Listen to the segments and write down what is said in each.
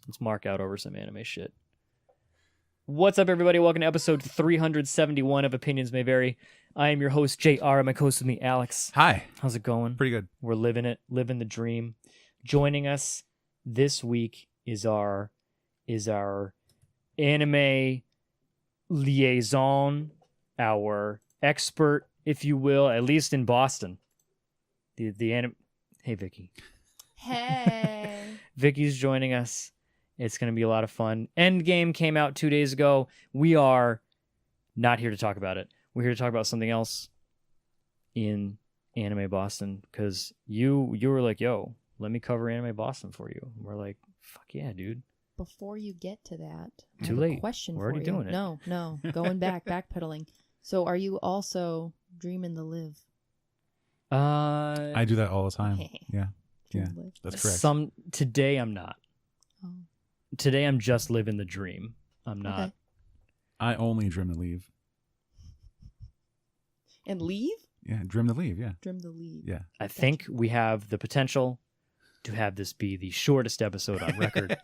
Let's mark out over some anime shit. What's up, everybody? Welcome to episode 371 of Opinions May Vary. I am your host, JR. My co-host with me, Alex. Hi. How's it going? Pretty good. We're living it, living the dream. Joining us this week is our anime liaison, our expert, if you will, at least in Boston. The anime. Hey, Vicky. Hey. Vicky's joining us. It's going to be a lot of fun. Endgame came out 2 days ago. We are not here to talk about it. We're here to talk about something else in Anime Boston, because you were like, yo, let me cover Anime Boston for you. And we're like, fuck yeah, dude. Before you get to that, Too I have late. a question We're for already you. doing it. No, going backpedaling. So are you also dreaming to live? I do that all the time. Yeah. Dream Yeah. to live. That's correct. Today I'm not. Oh. Today I'm just living the dream. I'm not. Okay. I only dream to leave. And leave? Yeah, dream to leave. Yeah. Dream to leave. Yeah. I think we have the potential to have this be the shortest episode on record.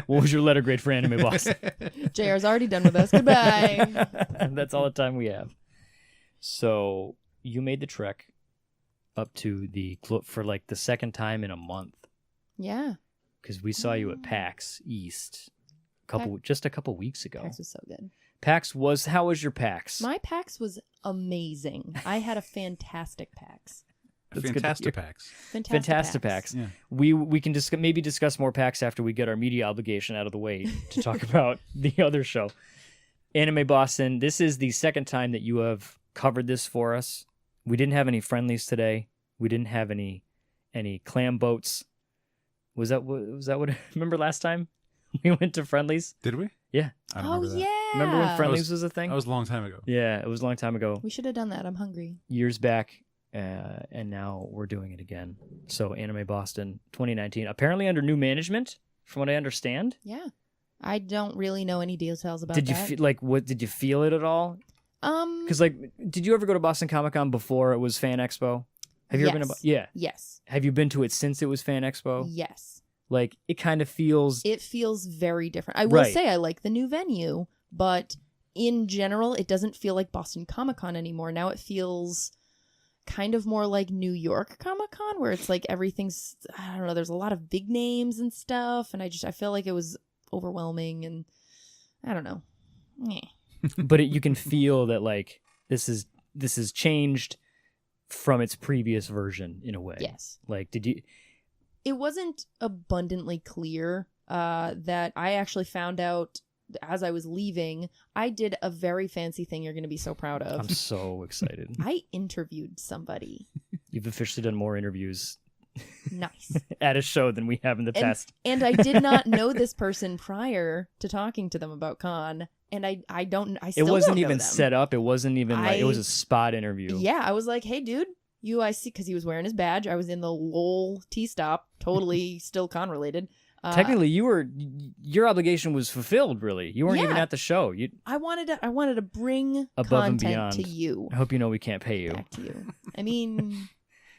What was your letter grade for Anime Boston? JR's already done with us. Goodbye. That's all the time we have. So you made the trek up to for like the second time in a month, Yeah. because we saw you at PAX East just a couple weeks ago. PAX was so good. How was your PAX? My PAX was amazing. I had a fantastic PAX. That's good to Fantastic hear. packs. Fantastic PAX. Yeah. We can maybe discuss more PAX after we get our media obligation out of the way to talk about the other show. Anime Boston, this is the second time that you have covered this for us. We didn't have any friendlies today. We didn't have any clam boats. Was that what remember last time we went to friendlies? Did we? Yeah. I don't Oh, remember that. yeah. Remember when friendlies was a thing? That was a long time ago. Yeah, it was a long time ago. We should have done that. I'm hungry. Years back. And now we're doing it again. So Anime Boston 2019, apparently under new management, from what I understand. Yeah. I don't really know any details about Did you that. did you feel it at all? Because did you ever go to Boston Comic Con before it was Fan Expo? Have you ever been? Yeah. Yes. Have you been to it since it was Fan Expo? Yes. Like it kind of feels. It feels very different. I will Right. say I like the new venue, but in general, it doesn't feel like Boston Comic Con anymore. Now it feels kind of more like New York Comic Con, where it's like everything's, I don't know, there's a lot of big names and stuff, and I feel like it was overwhelming, and I don't know. But you can feel that like this is changed from its previous version in a way. Yes. Like It wasn't abundantly clear that I actually found out as I was leaving. I did a very fancy thing you're going to be so proud of. I'm so excited. I interviewed somebody. You've officially done more interviews Nice. at a show than we have in the past. And I did not know this person prior to talking to them about con, and I still It wasn't don't know even them. set up. It wasn't even like it was a spot interview. Yeah, I was like, hey, dude, I see, because he was wearing his badge. I was in the Lowell T-stop, totally still con related. Technically, your obligation was fulfilled. Really, you weren't even at the show. I wanted to bring Above and content beyond. to you. I hope you know we can't pay you. Back to you. I mean,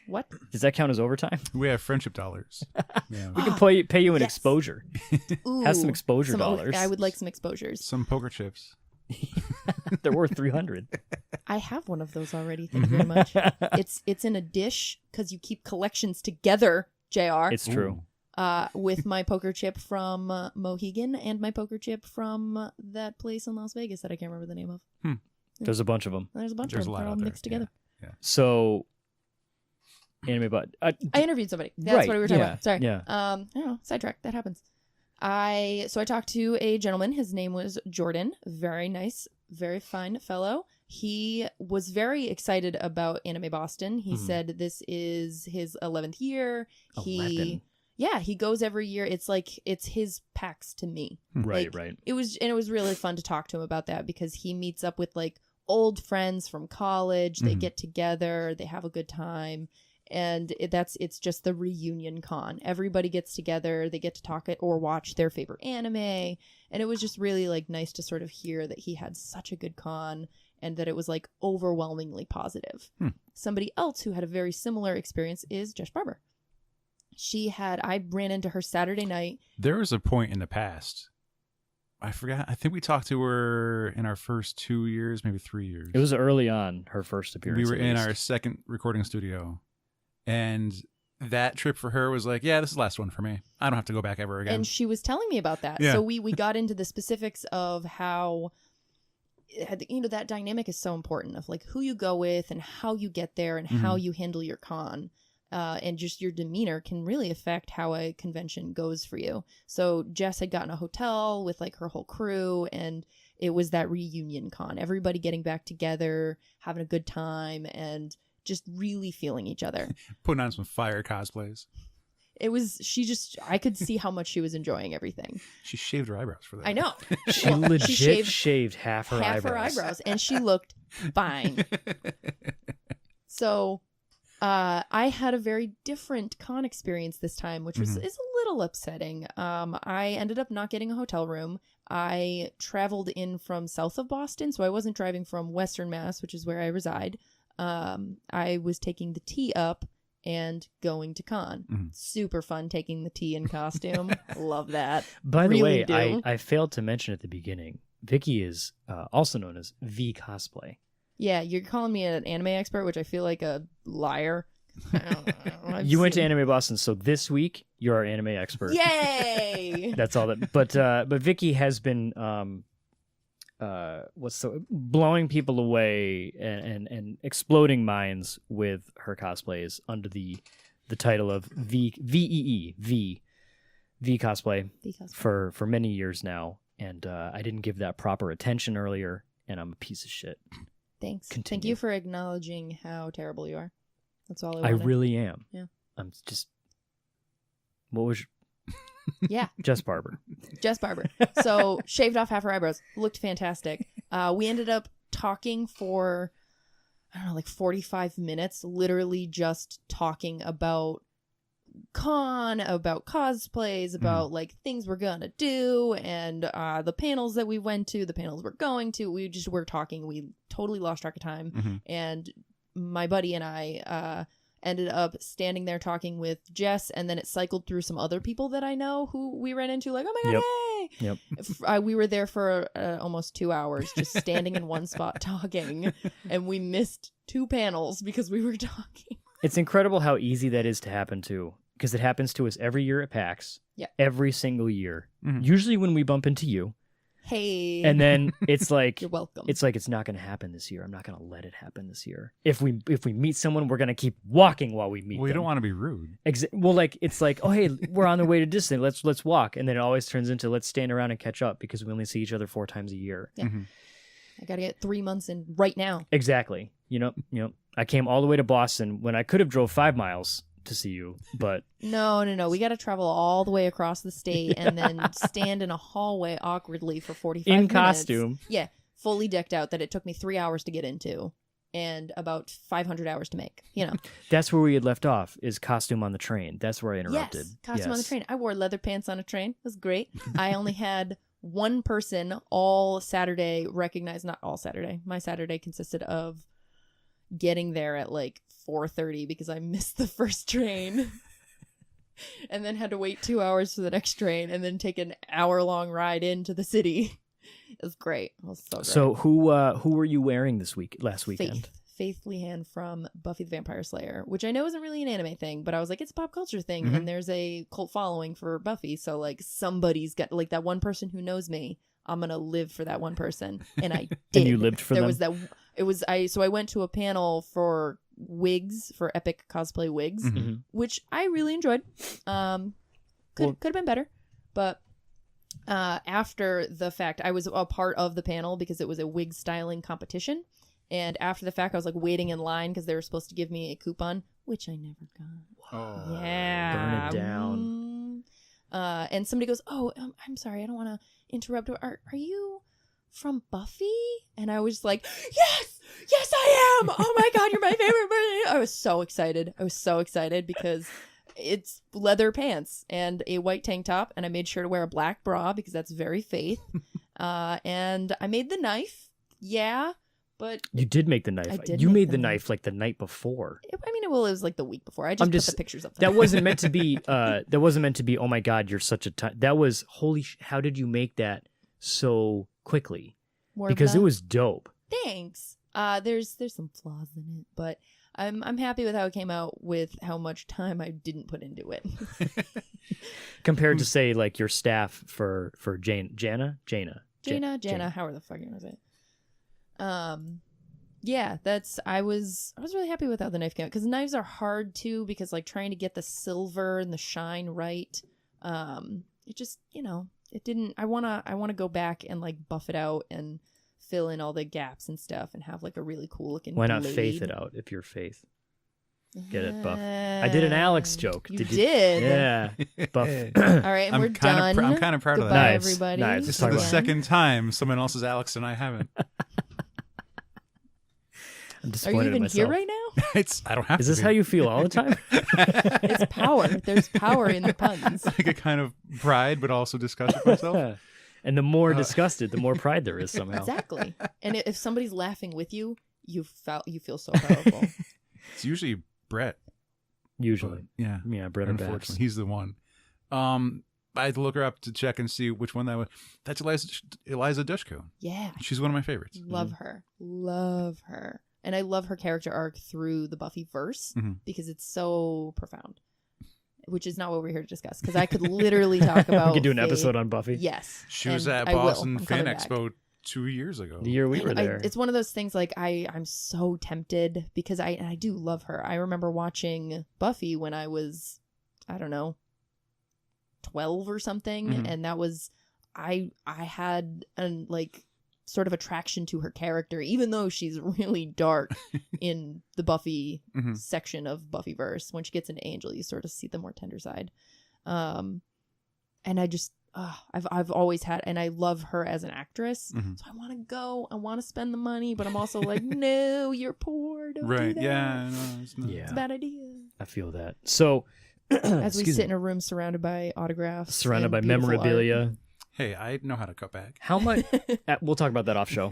what? Does that count as overtime? We have friendship dollars. Yeah. We can pay you an yes. exposure. Ooh, Have some exposure dollars. I would like some exposures. Some poker chips. They're worth $300. I have one of those already. Thank you very much. It's in a dish because you keep collections together, JR. It's true. With my poker chip from Mohegan and my poker chip from that place in Las Vegas that I can't remember the name of. There's a bunch of them. There's a bunch There's of a them. lot They're all out there. mixed together. Yeah. So, anime, but I interviewed somebody. That's right, what we were talking yeah, about. Sorry. yeah. I don't know. Sidetrack. That happens. I talked to a gentleman. His name was Jordan. Very nice, very fine fellow. He was very excited about Anime Boston. He said this is his 11th year. 11. He goes every year. It's his PAX to me. Right. It was really fun to talk to him about that, because he meets up with like old friends from college. They get together, they have a good time, and it's just the reunion con. Everybody gets together, they get to talk or watch their favorite anime, and it was just really like nice to sort of hear that he had such a good con and that it was like overwhelmingly positive. Somebody else who had a very similar experience is Josh Barber. I ran into her Saturday night. There was a point in the past. I forgot. I think we talked to her in our first 2 years, maybe 3 years. It was early on, her first appearance. We were at in least. our second recording studio. And that trip for her was like, yeah, this is the last one for me. I don't have to go back ever again. And she was telling me about that. Yeah. So we got into the specifics of how, that dynamic is so important of like who you go with and how you get there and how you handle your con. And just your demeanor can really affect how a convention goes for you. So Jess had gotten a hotel with like her whole crew, and it was that reunion con. Everybody getting back together, having a good time, and just really feeling each other. Putting on some fire cosplays. I could see how much she was enjoying everything. She shaved her eyebrows for that. I know. She legit shaved half her eyebrows. And she looked fine. So I had a very different con experience this time, which is a little upsetting. I ended up not getting a hotel room. I traveled in from south of Boston, so I wasn't driving from Western Mass, which is where I reside. I was taking the T up and going to con. Super fun taking the T in costume. Love that. By the Really way, I failed to mention at the beginning, Vicky is also known as V Cosplay. Yeah, you're calling me an anime expert, which I feel like a liar. I don't know. You went to Anime Boston, so this week you're our anime expert. Yay! That's all that. But Vicky has been blowing people away and exploding minds with her cosplays under the title of V Cosplay for many years now, and I didn't give that proper attention earlier, and I'm a piece of shit. Thanks. Continue. Thank you for acknowledging how terrible you are. That's all I I wanted. really am. Yeah. I'm just. What was? Yeah. Jess Barber. Jess Barber. So shaved off half her eyebrows. Looked fantastic. We ended up talking for, I don't know, like 45 minutes, literally just talking about con, about cosplays, about like things we're gonna do, and the panels that we went to, the panels we're going to. We just were talking. We totally lost track of time. And my buddy and I ended up standing there talking with Jess, and then it cycled through some other people that I know who we ran into, like, oh my god, hey! Yep. We were there for almost 2 hours just standing in one spot talking, and we missed 2 panels because we were talking. It's incredible how easy that is to happen too, because it happens to us every year at PAX. Yeah. Every single year. Usually when we bump into you. Hey. And then it's like, you're welcome. It's like, it's not going to happen this year. I'm not going to let it happen this year. If we meet someone, we're going to keep walking while we meet them. Well, you don't want to be rude. Well, like, it's like, oh, hey, we're on the way to Disney. Let's walk. And then it always turns into let's stand around and catch up because we only see each other 4 times a year. Yeah. I got to get 3 months in right now. Exactly. You know, I came all the way to Boston when I could have drove 5 miles to see you, but no, we got to travel all the way across the state and then stand in a hallway awkwardly for 45 minutes. In costume. Yeah, fully decked out, that it took me 3 hours to get into and about 500 hours to make, you know. That's where we had left off, is costume on the train. That's where I interrupted. Yes, costume on the train. I wore leather pants on a train. It was great. I only had one person all Saturday recognize, not all Saturday. My Saturday consisted of getting there at like 4:30 because I missed the first train and then had to wait 2 hours for the next train and then take an hour-long ride into the city. It was great. It was so great. So who were you wearing last weekend? Faith Lehan from Buffy the Vampire Slayer, which I know isn't really an anime thing, but I was like, it's a pop culture thing, and there's a cult following for Buffy, so like somebody's got, like, that one person who knows me, I'm gonna live for that one person, and I did. And you lived for them? So I went to a panel for wigs, for epic cosplay wigs, which I really enjoyed. Could have been better, but after the fact, I was a part of the panel because it was a wig styling competition. And after the fact, I was like waiting in line because they were supposed to give me a coupon, which I never got. Oh, yeah. Burn it down. And somebody goes, oh, I'm sorry, I don't want to interrupt. Are you from Buffy? And I was like, yes, I am. Oh my God, you're my favorite person. I was so excited because it's leather pants and a white tank top. And I made sure to wear a black bra because that's very Faith. And I made the knife. Yeah. But You did make the knife. I did You make made the the knife. knife like the night before. it was like the week before. I just put the pictures up there. That wasn't meant to be. That wasn't meant to be. Oh my God, you're such a. That was holy. How did you make that so quickly? More Because of it that. was dope. Thanks. There's some flaws in it, but I'm happy with how it came out. With how much time I didn't put into it. Compared to say like your staff for Jana. However the fuck you want to say it. Yeah, I was really happy with how the knife came out, because knives are hard too, because like trying to get the silver and the shine right, it just, it didn't. I wanna go back and like buff it out and fill in all the gaps and stuff and have like a really cool looking Why not blade. faith it out if you're Faith? Get it, buff. I did an Alex joke. You did. Yeah, buff. All right, and we're done. I'm kind of proud of that. Goodbye, Knives. everybody. Knives. This is Talk the about- second time someone else is Alex and I haven't. I'm Are disappointed you in even here myself. right now? I don't have Is to this be. how you feel all the time? It's power. There's power in the puns. Like a kind of pride, but also disgust with myself. And the more disgusted, the more pride there is somehow. Exactly. And if somebody's laughing with you, you feel so powerful. It's usually Brett. Usually. Yeah. Yeah, Brett or Babs. Unfortunately, he's the one. I had to look her up to check and see which one that was. That's Eliza Dushku. Yeah. She's one of my favorites. Love her. Love her. And I love her character arc through the Buffy verse because it's so profound. Which is not what we're here to discuss, because I could literally talk about We could do an Faith. episode on Buffy. Yes. She was and at I will. Boston I'm Fan coming back. Expo 2 years ago. The year we were there. It's one of those things like I'm so tempted, because I do love her. I remember watching Buffy when I was, I don't know, 12 or something, and that was I had an like sort of attraction to her character, even though she's really dark in the Buffy section of Buffyverse. When she gets into Angel, you sort of see the more tender side. And I just I've always had, and I love her as an actress. So I want to go, I want to spend the money, but I'm also like, no, you're poor. Don't Right. do that. Yeah. No, it's not. Yeah. It's a bad idea. I feel that. So, As we excuse sit me, in a room surrounded by autographs, surrounded and by beautiful memorabilia. Hey, I know how to cut back. How much? We'll talk about that off show.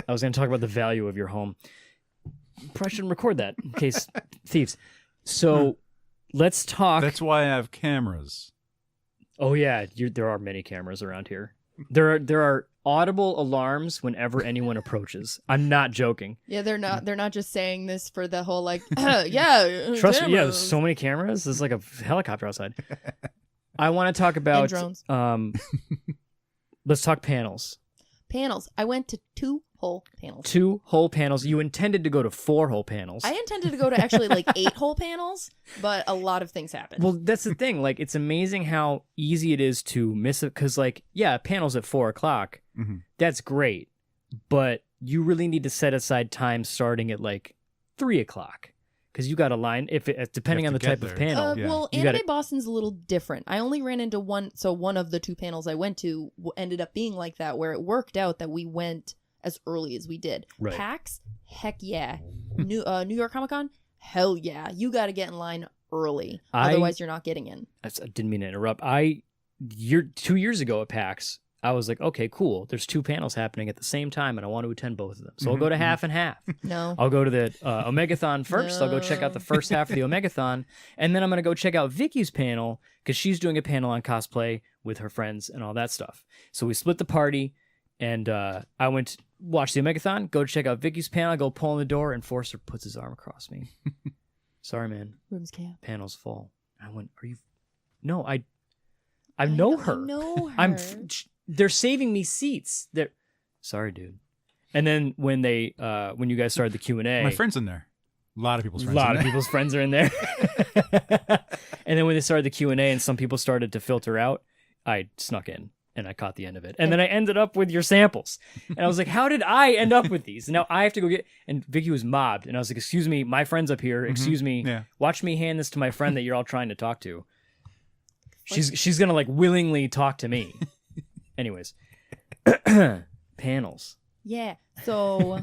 I was going to talk about the value of your home. Probably shouldn't record that in case thieves. So let's talk. That's why I have cameras. Oh yeah, there are many cameras around here. There are audible alarms whenever anyone approaches. I'm not joking. Yeah, they're not just saying this for the whole like yeah. Trust me. Yeah, cameras. there's so many cameras. There's like a helicopter outside. I want to talk about drones. Let's talk panels. Panels. I went to 2 whole panels. 2 whole panels. You intended to go to 4 whole panels. I intended to go to actually like 8 whole panels, but a lot of things happened. Well, that's the thing. Like, it's amazing how easy it is to miss it. Because, like, yeah, panels at 4:00. That's great. But you really need to set aside time starting at like 3:00. Because you got a line, depending on the to type get of there. panel. Yeah. Well, You Anime gotta- Boston's a little different. I only ran into one, so one of the 2 panels I went to ended up being like that, where it worked out that we went as early as we did. Right. PAX, heck yeah. New York Comic Con, hell yeah. You got to get in line early, otherwise you're not getting in. I didn't mean to interrupt. 2 years ago at PAX, I was like, okay, cool. There's 2 panels happening at the same time, and I want to attend both of them. So I'll go to half and half. No. I'll go to the Omegathon first. I'll go check out the first half of the Omegathon, and then I'm going to go check out Vicky's panel, because she's doing a panel on cosplay with her friends and all that stuff. So we split the party, and I went to watch the Omegathon, go check out Vicky's panel, go pull on the door, and Forster puts his arm across me. Sorry, man. Room's camp. Panel's full. I went, are you... No, I know her. I know her. They're saving me seats. Sorry, dude. And then when you guys started the Q&A, My friend's in there. A lot of people's a friends. lot in of there. people's friends are in there. And then when they started the Q&A and some people started to filter out, I snuck in and I caught the end of it. And then I ended up with your samples. And I was like, how did I end up with these? And now I have to go get... And Vicky was mobbed. And I was like, excuse me, my friend's up here. Excuse me. Yeah. Watch me hand this to my friend that you're all trying to talk to. She's going to like willingly talk to me. Anyways. Panels. Yeah. So,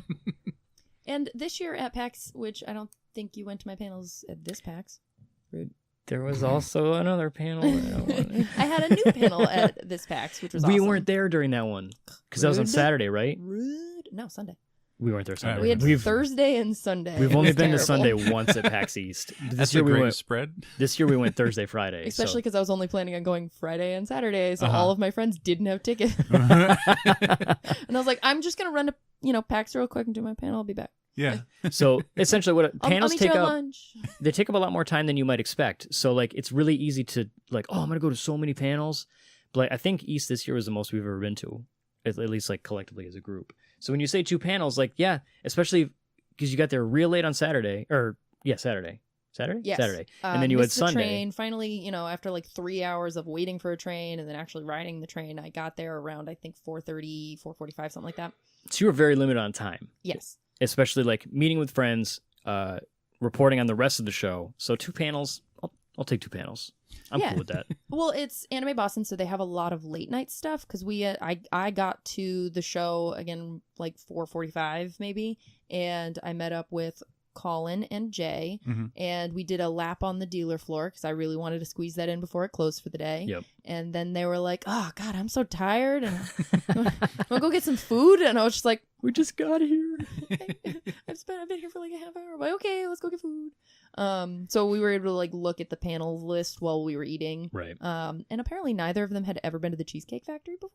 and this year at PAX, which I don't think you went to my panels at this PAX. Rude. There was also another panel. That I wanted. I had a new panel at this PAX, which was We awesome. weren't there during that one because that was on Rude. Saturday, right? Rude. No, Sunday. We weren't there Sunday. We had We've Thursday and Sunday. we've It only was been to terrible. Sunday once at PAX East. That's the greatest spread. This year we went Thursday, Friday. Especially because I was only planning on going Friday and Saturday, so Uh-huh. all of my friends didn't have tickets. And I was like, I'm just gonna run to PAX real quick and do my panel. I'll be back. Yeah. So essentially, what panels I'll meet take you at up, lunch. they take up a lot more time than you might expect. So like, it's really easy to like, oh, I'm gonna go to so many panels. But like, I think East this year was the most we've ever been to, at least like collectively as a group. So when you say 2 panels, like, yeah, especially because you got there real late on Saturday, Saturday, Yes. Saturday, and then you had missed the Sunday. train. Finally, after like 3 hours of waiting for a train and then actually riding the train, I got there around I think 4:30, 4:45, something like that. So you were very limited on time, Yes. especially like meeting with friends, reporting on the rest of the show. So 2 panels, I'll take 2 panels. I'm Yeah. cool with that. Well, it's Anime Boston, so they have a lot of late night stuff. Because I got to the show again like 4:45 maybe, and I met up with Colin and Jay, Mhm. and we did a lap on the dealer floor because I really wanted to squeeze that in before it closed for the day. Yep. And then they were like, "Oh God, I'm so tired, and want to go get some food?" And I was just like, We just got here. I've been here for like a half hour. I'm like, okay, let's go get food. So we were able to like look at the panel list while we were eating. Right. And apparently neither of them had ever been to the Cheesecake Factory before.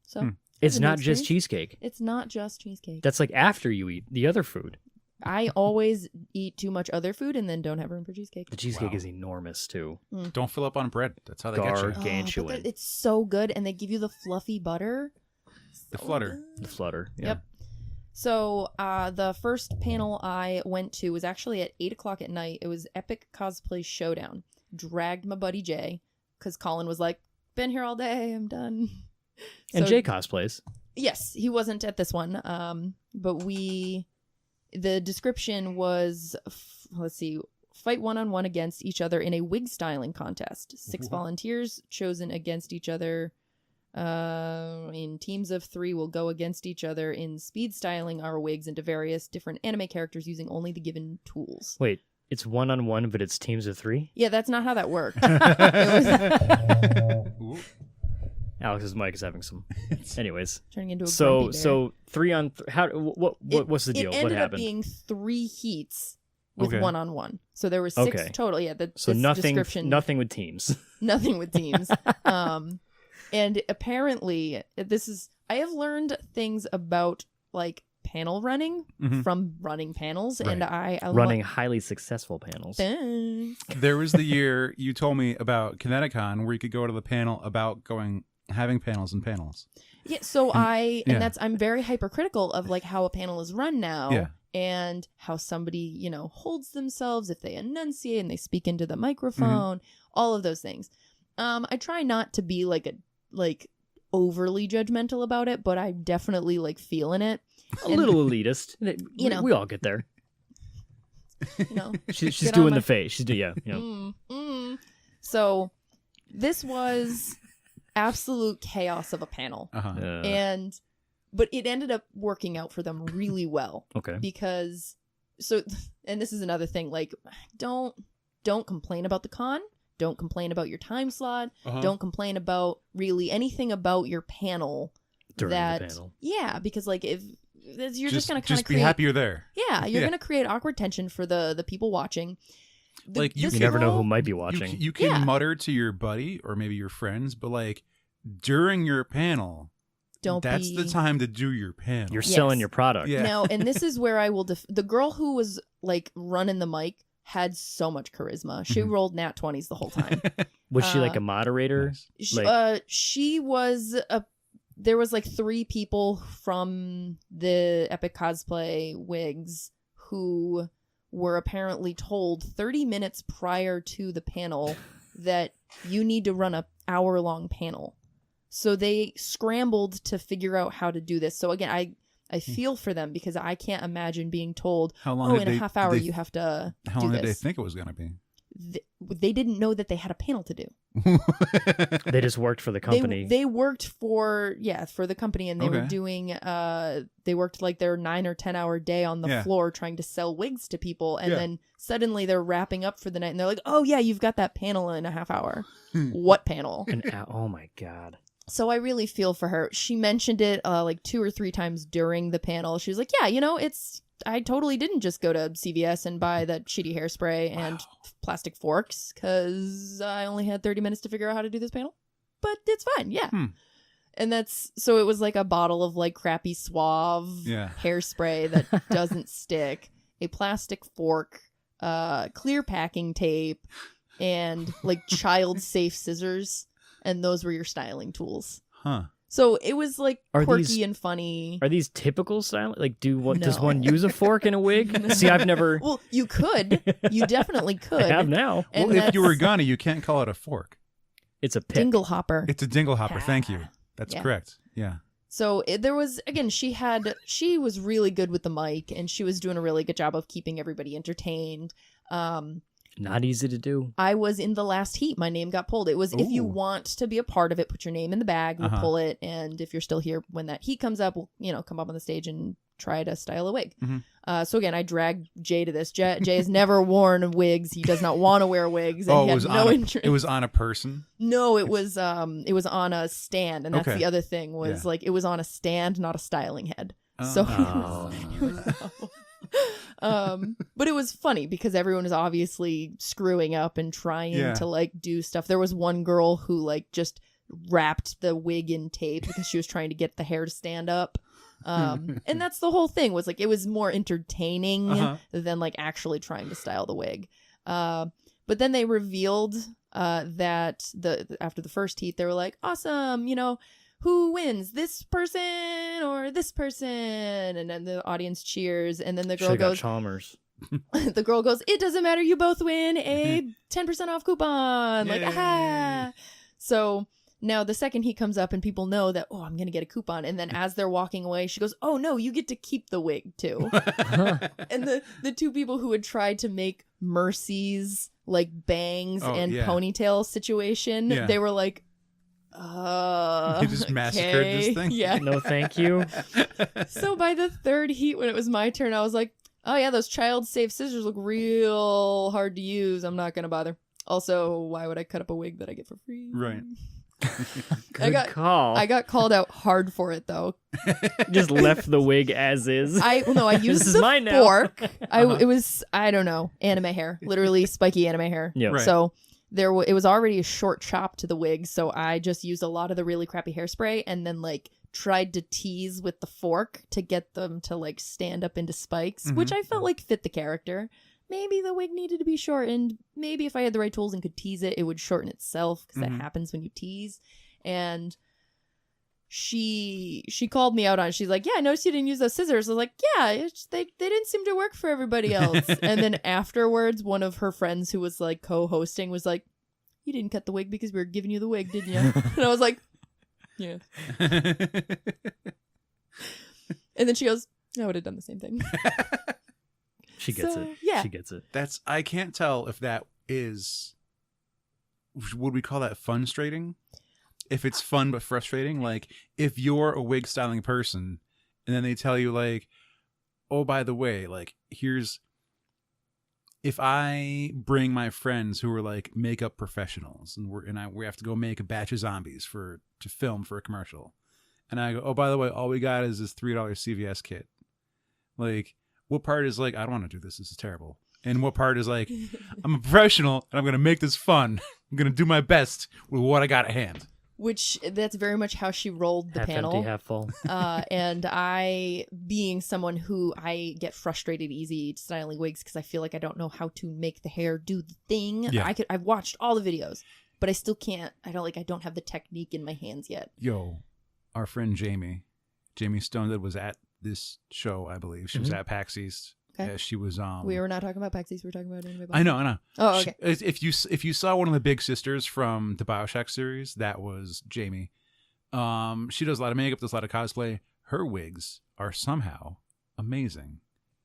So It's a new not just experience. cheesecake. It's not just cheesecake. That's like after you eat the other food. I always eat too much other food and then don't have room for cheesecake. The cheesecake Wow. is enormous too. Don't fill up on bread. That's how they get you. Gargantuan. But it's so good, and they give you the fluffy butter. The So flutter. good. The flutter. Yeah. Yep. So the first panel I went to was actually at 8:00 at night. It was Epic Cosplay Showdown. Dragged my buddy Jay because Colin was like, "Been here all day. I'm done." And So- Jay cosplays. Yes, he wasn't at this one. But the description was, let's see, fight one-on-one against each other in a wig styling contest. 6 volunteers chosen against each other. In teams of 3 will go against each other in speed styling our wigs into various different anime characters using only the given tools. Wait, it's 1-on-1, but it's teams of 3? Yeah, that's not how that worked. Ooh. Alex's mic is having some. Anyways, Turning into a so grumpy bear. so 3 on how what's the deal? It ended What up happened? being 3 heats with Okay. one-on-one. So there were 6 Okay. total. Yeah, So this nothing description, nothing with teams. nothing with teams. And apparently I have learned things about like panel running Mhm. from running panels, and I Running highly successful panels. Thanks. There was the year you told me about Kineticon where you could go to the panel about having panels and panels. Yeah, so yeah. I'm very hypercritical of like how a panel is run now. Yeah. And how somebody, holds themselves if they enunciate and they speak into the microphone, all of those things. I try not to be like overly judgmental about it, but I definitely like feeling it. A little elitist. We all get there. She's Get doing on my- the face. She's doing So this was absolute chaos of a panel. Uh-huh. But it ended up working out for them really well. Okay. Because and this is another thing, like don't complain about the con, don't complain about your time slot, don't complain about really anything about your panel During the panel. Yeah, because like if you're just gonna kind just of be create happy you're there. yeah, you're gonna create awkward tension for the people watching. Like, you You never know who might be watching. You can Yeah. mutter to your buddy or maybe your friends, but like during your panel, that's the time to do your panel. You're Yes. selling your product. Yeah. Now, and this is where I will the girl who was like running the mic had so much charisma. She rolled nat 20s the whole time. Was she like a moderator? Nice. She was there was like 3 people from the Epic Cosplay wigs who were apparently told 30 minutes prior to the panel that you need to run a hour-long panel. So they scrambled to figure out how to do this. So again, I feel for them because I can't imagine being told, How long in a half hour you have to How do long did they this. think it was going to be? They didn't know that they had a panel to do. They just worked for the company. They worked for the company, and they were Okay. doing they worked like their 9 or 10 hour day on the Yeah. floor trying to sell wigs to people, and Yeah. then suddenly they're wrapping up for the night and they're like, oh yeah, you've got that panel in a half hour. What panel? Oh my god. So I really feel for her. She mentioned it like 2 or 3 times during the panel. She was like, yeah, I totally didn't just go to CVS and buy that shitty hairspray and plastic forks because I only had 30 minutes to figure out how to do this panel. But it's fine, yeah. And so it was like a bottle of like crappy Suave hairspray that doesn't stick, a plastic fork, clear packing tape, and like child-safe scissors. And those were your styling tools. Huh. So it was like quirky and funny. Are these typical style? Like, does No. one use a fork in a wig? See, I've never. Well, you could. You definitely could. I have now. And Well, if you were gonna, you can't call it a fork. It's a pick. dingle hopper. It's a dingle hopper. Thank you. That's correct. Yeah. So there was, again, she was really good with the mic, and she was doing a really good job of keeping everybody entertained. Not easy to do. I was in the last heat. My name got pulled. It was, if you want to be a part of it, put your name in the bag. We'll pull it. And if you're still here when that heat comes up, we'll, come up on the stage and try to style a wig. So again, I dragged Jay to this. Jay has never worn wigs. He does not want to wear wigs. And he had no interest. It was on a person? No, it was on a stand. And that's the other thing was like, it was on a stand, not a styling head. So it was but it was funny because everyone was obviously screwing up and trying to like do stuff. There was one girl who like just wrapped the wig in tape because she was trying to get the hair to stand up. And that's the whole thing, was like it was more entertaining than like actually trying to style the wig. But then they revealed that after the first heat, they were like, awesome, who wins, this person or this person? And then the audience cheers, and then the girl goes, Chalmers. the girl goes, it doesn't matter, you both win a 10% off coupon. Like, aha. So now the second he comes up and people know that, I'm going to get a coupon. And then as they're walking away, she goes, oh no, you get to keep the wig too. And the 2 people who had tried to make Mercy's like bangs and ponytail situation, they were like, you just massacred this thing? Yeah. No, thank you. So by the third heat, when it was my turn, I was like, oh yeah, those child-safe scissors look real hard to use. I'm not going to bother. Also, why would I cut up a wig that I get for free? Right. Good call. I got called out hard for it though. Just left the wig as is. I used This is the mine now. fork. It was, I don't know, anime hair, literally spiky anime hair. Yeah. Right. So it was already a short chop to the wig, so I just used a lot of the really crappy hairspray and then like tried to tease with the fork to get them to like stand up into spikes, which I felt like fit the character. Maybe the wig needed to be shortened. Maybe if I had the right tools and could tease it, it would shorten itself, because that happens when you tease. And she called me out on it. She's like, yeah, I noticed you didn't use those scissors. I was like, yeah, they didn't seem to work for everybody else. And then afterwards, one of her friends who was like co-hosting was like, you didn't cut the wig because we were giving you the wig, didn't you? And I was like, yeah. And then she goes, I would have done the same thing. She gets it. Yeah. She gets it. I can't tell if that is, would we call that funstrating? If it's fun but frustrating, like if you're a wig styling person and then they tell you like, oh, by the way, like if I bring my friends who are like makeup professionals and we have to go make a batch of zombies to film for a commercial, and I go, oh, by the way, all we got is this $3 CVS kit. Like, what part is like, I don't want to do this. This is terrible. And what part is like, I'm a professional and I'm going to make this fun. I'm going to do my best with what I got at hand. Which that's very much how she rolled the Half panel. empty, half full. And I, being someone who I get frustrated easy styling wigs because I feel like I don't know how to make the hair do the thing. Yeah. I've watched all the videos, but I still can't. I don't have the technique in my hands yet. Yo, our friend Jamie Stone that was at this show, I believe. She was at PAX East. Okay. She was We were not talking about Paxies. We were talking about anime. I know. Oh, okay. If you saw one of the big sisters from the BioShock series, that was Jamie. She does a lot of makeup, does a lot of cosplay. Her wigs are somehow amazing,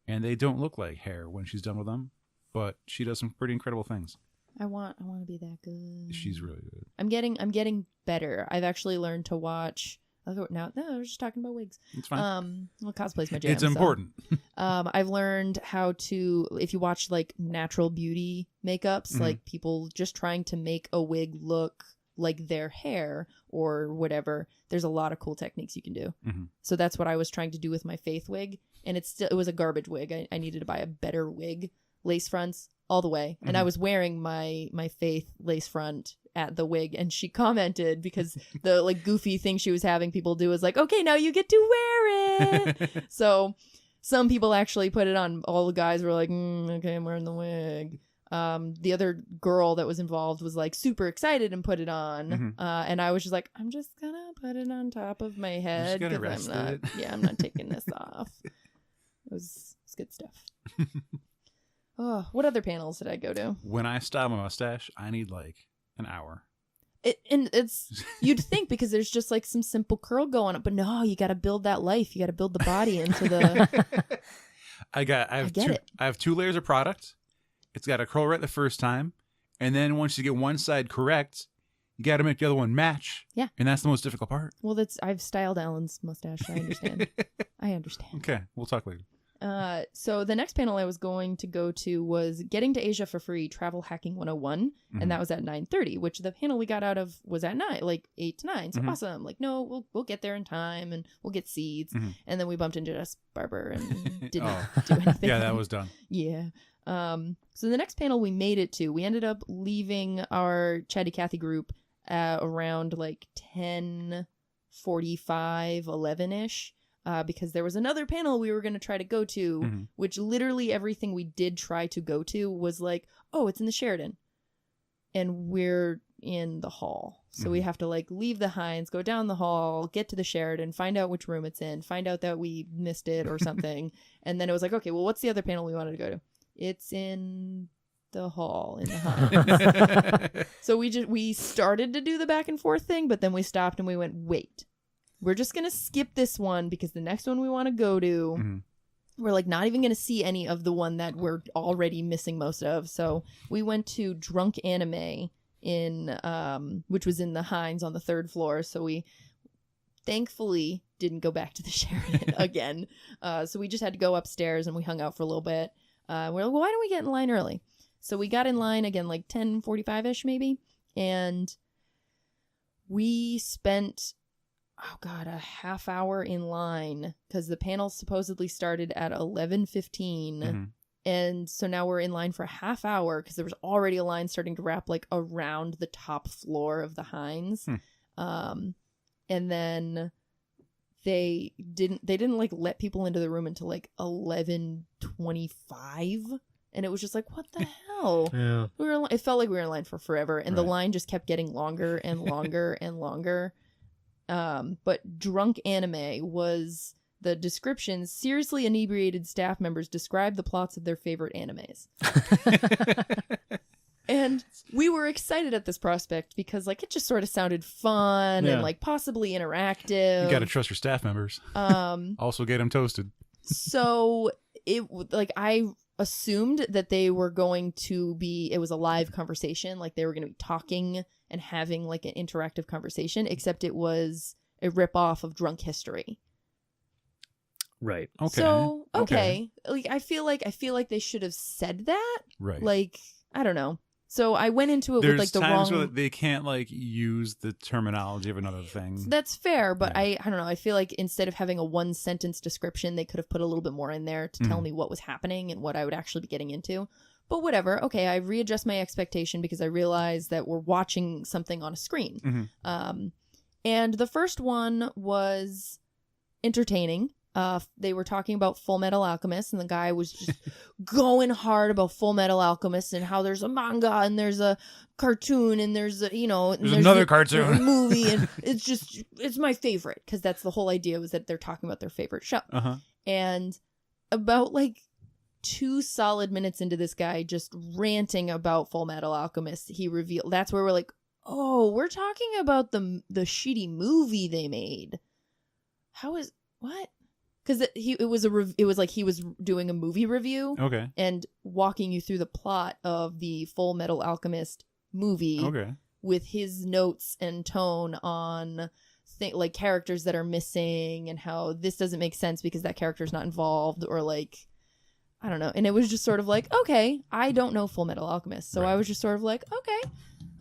and they don't look like hair when she's done with them. But she does some pretty incredible things. I want to be that good. She's really good. I'm getting better. I've actually learned to watch. No, we're just talking about wigs. It's fine. Well, cosplay's my jam. It's important. I've learned how to, if you watch like natural beauty makeups, like people just trying to make a wig look like their hair or whatever, there's a lot of cool techniques you can do. Mm-hmm. So that's what I was trying to do with my Faith wig, and it was a garbage wig. I needed to buy a better wig, lace fronts all the way, and I was wearing my Faith lace front at the wig, and she commented, because the like goofy thing she was having people do is like, okay, now you get to wear it. So some people actually put it on. All the guys were like, okay, I'm wearing the wig. The other girl that was involved was like super excited and put it on. And I was just like, I'm just gonna put it on top of my head because I'm not taking this off. It was good stuff. Oh, what other panels did I go to? When I style my mustache, I need like an hour. It's you'd think, because there's just like some simple curl going up, but no, you got to build that life. You got to build the body into the. I have 2 layers of product. It's got to curl right the first time, and then once you get one side correct, you got to make the other one match. Yeah, and that's the most difficult part. Well, I've styled Alan's mustache. I understand. I understand. Okay, we'll talk later. So the next panel I was going to go to was Getting to Asia for Free, Travel Hacking 101, and that was at 9:30, which the panel we got out of was at 9, like 8 to 9. So awesome. Like, no, we'll get there in time, and we'll get seats. And then we bumped into Jess Barber and didn't do anything. Yeah, that was done. Yeah. So the next panel we made it to, we ended up leaving our Chatty Cathy group around like 10:45, 11-ish. Because there was another panel we were going to try to go to, which literally everything we did try to go to was like, oh, it's in the Sheraton. And we're in the hall. So we have to like leave the Hynes, go down the hall, get to the Sheraton, find out which room it's in, find out that we missed it or something. And then it was like, okay, well, what's the other panel we wanted to go to? It's in the hall in the Hynes. So we started to do the back and forth thing, but then we stopped and we went, wait. We're just going to skip this one because the next one we want to go to, we're like not even going to see any of the one that we're already missing most of. So we went to Drunk Anime which was in the Hynes on the 3rd floor. So we thankfully didn't go back to the Sheraton again. So we just had to go upstairs and we hung out for a little bit. We're like, well, why don't we get in line early? So we got in line again, like 10:45-ish maybe. And we spent a half hour in line because the panel supposedly started at 11:15, and so now we're in line for a half hour because there was already a line starting to wrap like around the top floor of the Hynes. And then they didn't like let people into the room until like 11:25, and it was just like, what the hell? Yeah, it felt like we were in line for forever, and the line just kept getting longer and longer and longer. But Drunk Anime was the description. Seriously inebriated staff members describe the plots of their favorite animes. And we were excited at this prospect because like it just sort of sounded fun and like possibly interactive. You got to trust your staff members. Also get them toasted. So I assumed that they were going to it was a live conversation, like they were going to be talking and having like an interactive conversation, except it was a rip-off of Drunk History. Right. Okay. So, okay. Like I feel like they should have said that. Right. Like, I don't know. So I went into it with like the wrong... There's times where they can't like use the terminology of another thing. That's fair, but I don't know. I feel like instead of having a 1-sentence description, they could have put a little bit more in there to tell me what was happening and what I would actually be getting into. But whatever. Okay, I readjust my expectation because I realized that we're watching something on a screen. And the first one was entertaining. They were talking about Full Metal Alchemist, and the guy was just going hard about Full Metal Alchemist and how there's a manga and there's a cartoon and there's another cartoon movie, and it's my favorite because that's the whole idea, was that they're talking about their favorite show. And about like 2 solid minutes into this guy just ranting about Full Metal Alchemist, he revealed that's where we're like, oh, we're talking about the shitty movie they made. How is what? Because it was like he was doing a movie review, and walking you through the plot of the Full Metal Alchemist movie, with his notes and tone on like characters that are missing and how this doesn't make sense because that character's not involved, or like I don't know. And it was just sort of like, okay, I don't know Full Metal Alchemist, so I was just sort of like, okay,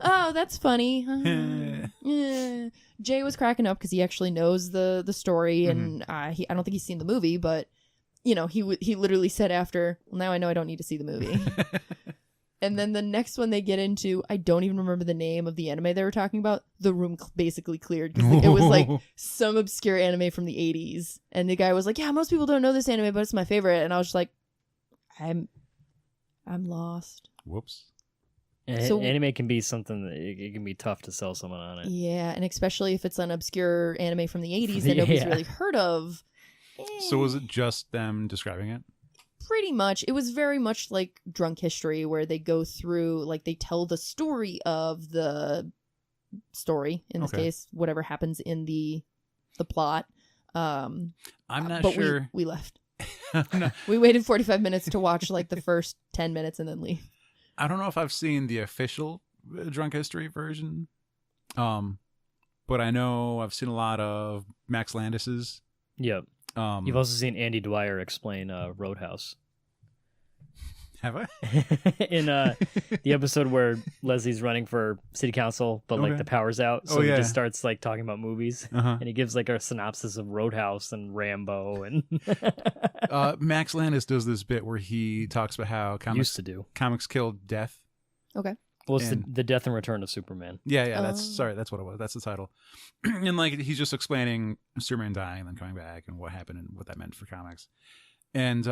Oh, that's funny. Yeah. Jay was cracking up because he actually knows the story, and I don't think he's seen the movie, but he literally said after, well, now I know I don't need to see the movie. And then the next one they get into, I don't even remember the name of the anime they were talking about. The room basically cleared because it was like some obscure anime from the 80s, and the guy was like, "Yeah, most people don't know this anime, but it's my favorite." And I was just like, I'm lost. Whoops. So- Anime can be something that it can be tough to sell someone on it. Yeah, and especially if it's an obscure anime from the 80s that nobody's really heard of. So was it just them describing it? Pretty much. It was very much like Drunk History, where they go through, like, they tell the story of the story, in this case, whatever happens in the plot. I'm not but sure. We left. No. We waited 45 minutes to watch like the first 10 minutes and then leave. I don't know if I've seen the official Drunk History version, but I know I've seen a lot of Max Landis's. Yep. You've also seen Andy Dwyer explain Roadhouse. Have I? In the episode where Leslie's running for city council, but like the power's out, so he just starts like talking about movies, and he gives like a synopsis of Roadhouse and Rambo, and Max Landis does this bit where he talks about how comics killed death. Okay. Well, it's the Death and Return of Superman. Yeah. That's what it was. That's the title. And like he's just explaining Superman dying and then coming back and what happened and what that meant for comics. And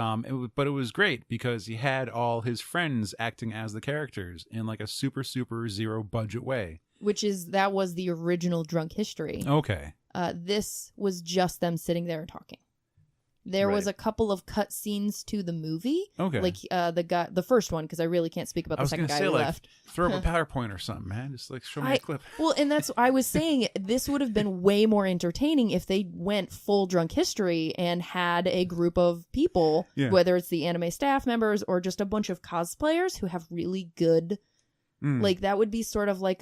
but it was great because he had all his friends acting as the characters in like a super zero budget way. That was the original Drunk History. Okay. This was just them sitting there and talking. There was a couple of cut scenes to the movie. Okay. Like the first one, because I really can't speak about the second guy who left. Throw up a PowerPoint or something, man. Just like show me a clip. Well, and that's I was saying this would have been way more entertaining if they went full Drunk History and had a group of people, whether it's the anime staff members or just a bunch of cosplayers who have really good, like that would be sort of like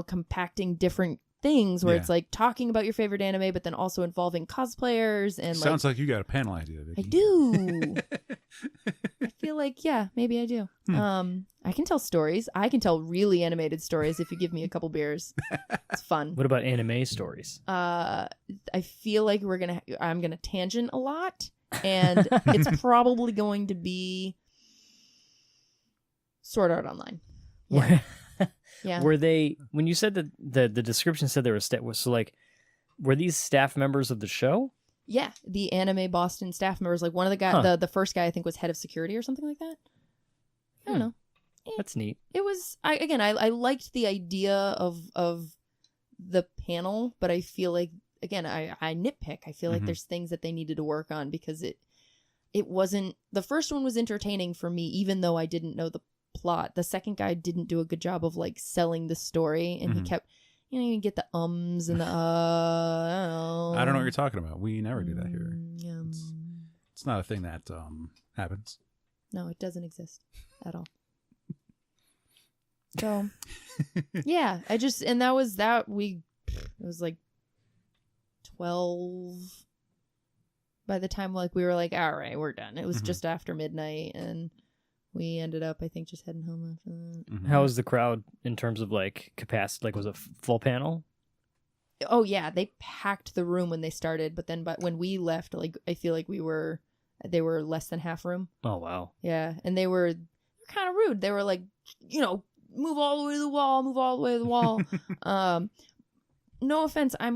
compacting different things where it's like talking about your favorite anime but then also involving cosplayers and sounds like you got a panel idea, Vicky. I do. I feel like maybe I do. I can tell stories. I can tell really animated stories if you give me a couple beers. It's fun. What about anime stories? I feel like I'm gonna tangent a lot, and it's probably going to be Sword Art Online. Yeah. Were they, when you said that the description said they were so like, were these staff members of the show? Yeah, the Anime Boston staff members. Like one of the guys, the first guy I think was head of security or something like that. I don't know. That's neat. It was. I liked the idea of the panel, but I feel like I nitpick. I feel like there's things that they needed to work on because it wasn't. The first one was entertaining for me, even though I didn't know the plot. The second guy didn't do a good job of like selling the story, and he kept, you get the ums and the I don't know what you're talking about. We never do that here. It's not a thing that happens. No, it doesn't exist at all. So yeah, it was like 12 by the time like we were like, all right, we're done. It was just after midnight, and we ended up, I think, just heading home after that. How was the crowd in terms of like capacity? Like, was it full panel? Oh yeah, they packed the room when they started, but when we left, like I feel like they were less than half room. Oh wow. Yeah, and they were kind of rude. They were like, move all the way to the wall, move all the way to the wall. No offense, I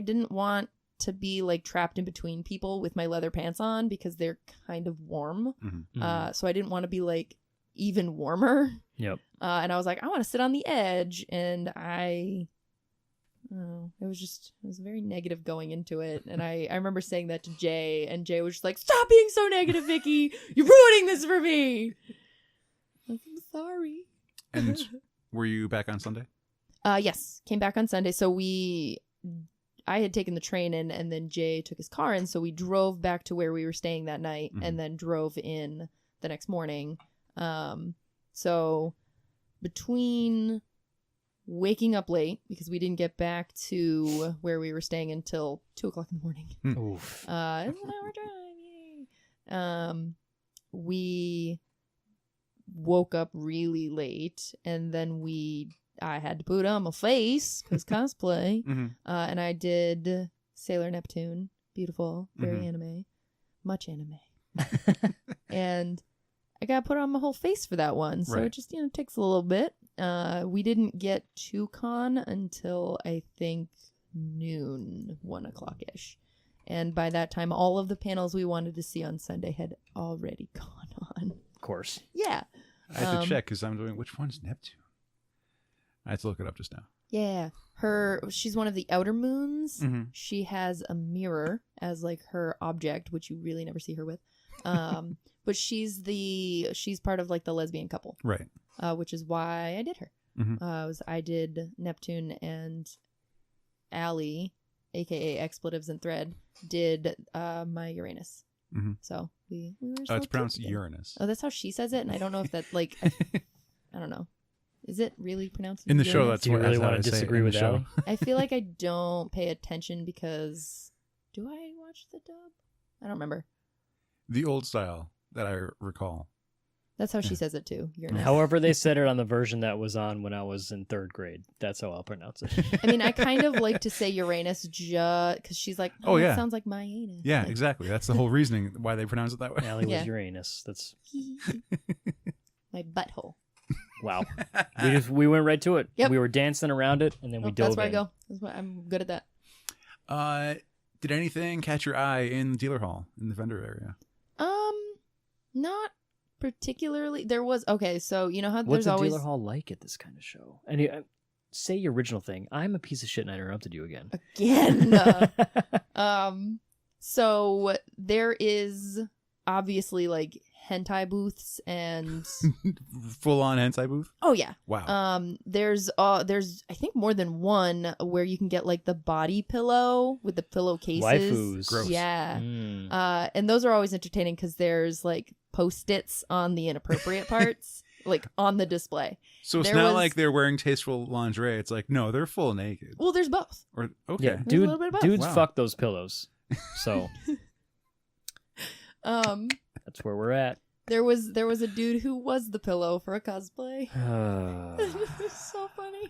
didn't want to be like trapped in between people with my leather pants on because they're kind of warm. So I didn't want to be like even warmer. Yep. And I was like, I want to sit on the edge, and it was very negative going into it. And I remember saying that to Jay, and Jay was just like, stop being so negative, Vicky. You're ruining this for me. I'm sorry. And were you back on Sunday? Yes, came back on Sunday. So I had taken the train in, and then Jay took his car in, so we drove back to where we were staying that night, and then drove in the next morning. So between waking up late, because we didn't get back to where we were staying until 2:00 in the morning. Oof. It's an hour drive, yay. We woke up really late, and then I had to put on my face because cosplay, and I did Sailor Neptune. Beautiful, very anime, much anime, and I got to put on my whole face for that one, so it just takes a little bit. We didn't get to con until I think noon, 1 o'clock ish. And by that time, all of the panels we wanted to see on Sunday had already gone on. Of course. Yeah. I had to check because I'm doing, which one's Neptune? I had to look it up just now. Yeah. She's one of the outer moons. She has a mirror as like her object, which you really never see her with. But she's part of like the lesbian couple. Right. Which is why I did her. I did Neptune, and Allie, aka Expletives and Thread, did my Uranus. So we were it's pronounced Uranus. Oh, that's how she says it, and I don't know if that like I don't know. Is it really pronounced in the Uranus? show? That's Do you what really that's how want I to say it disagree in the with show. Allie? I feel like I don't pay attention because do I watch the dub? I don't remember. The old style that I recall. That's how she says it too. Uranus. However they said it on the version that was on when I was in 3rd grade. That's how I'll pronounce it. I mean, I kind of like to say Uranus just because she's like, Oh, yeah. It sounds like my anus. Yeah, Like, exactly. That's the whole reasoning why they pronounce it that way. Allie Yeah. was Uranus. That's my butthole. wow. We went right to it. Yep. We were dancing around it, and then we dove That's where in. I go. That's why I'm good at that. Did anything catch your eye in the dealer hall in the vendor area? Not particularly. There was so you know how What's there's a always dealer hall like at this kind of show? And say your original thing. I'm a piece of shit, and I interrupted you again. So there is obviously like hentai booths and Full on hentai booth? oh yeah. Wow. There's I think more than one where you can get like the body pillow with the pillowcases. Waifus. Gross. Yeah. Mm. And those are always entertaining because there's like post-its on the inappropriate parts, like on the display. So it's there not was- like they're wearing tasteful lingerie. It's like, no, they're full naked. Well, there's both. Or okay. Yeah, There's a little bit of both. dudes Wow. fuck those pillows. So that's where we're at. There was a dude who was the pillow for a cosplay. Uh, It was so funny.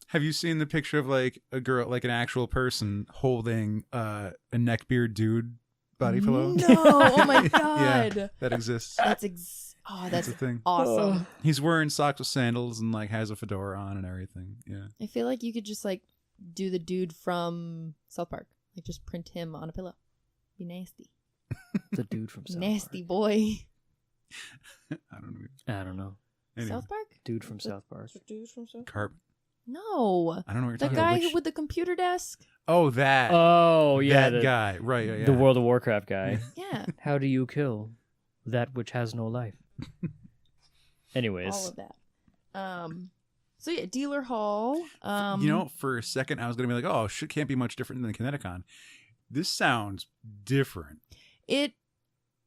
Have you seen the picture of like a girl, like an actual person holding a neckbeard dude body pillow? No, oh my Yeah, god. that exists. That's That's a thing. awesome. He's wearing socks with sandals and like has a fedora on and everything. Yeah. I feel like you could just like do the dude from South Park. Like just print him on a pillow. Be nasty. the dude from South Nasty Park. boy. I don't know. I don't know. Anyway, South Park? Dude from South Park. The dude from South Carp. No. I don't know what you're The talking guy about. who with the computer desk? Oh, that. Oh yeah, that guy. Right. Yeah. the World of Warcraft guy. Yeah. How do you kill that which has no life? Anyways, All of that. So yeah, dealer hall. For a second, I was going to be like, oh, shit can't be much different than Kineticon. This sounds different. It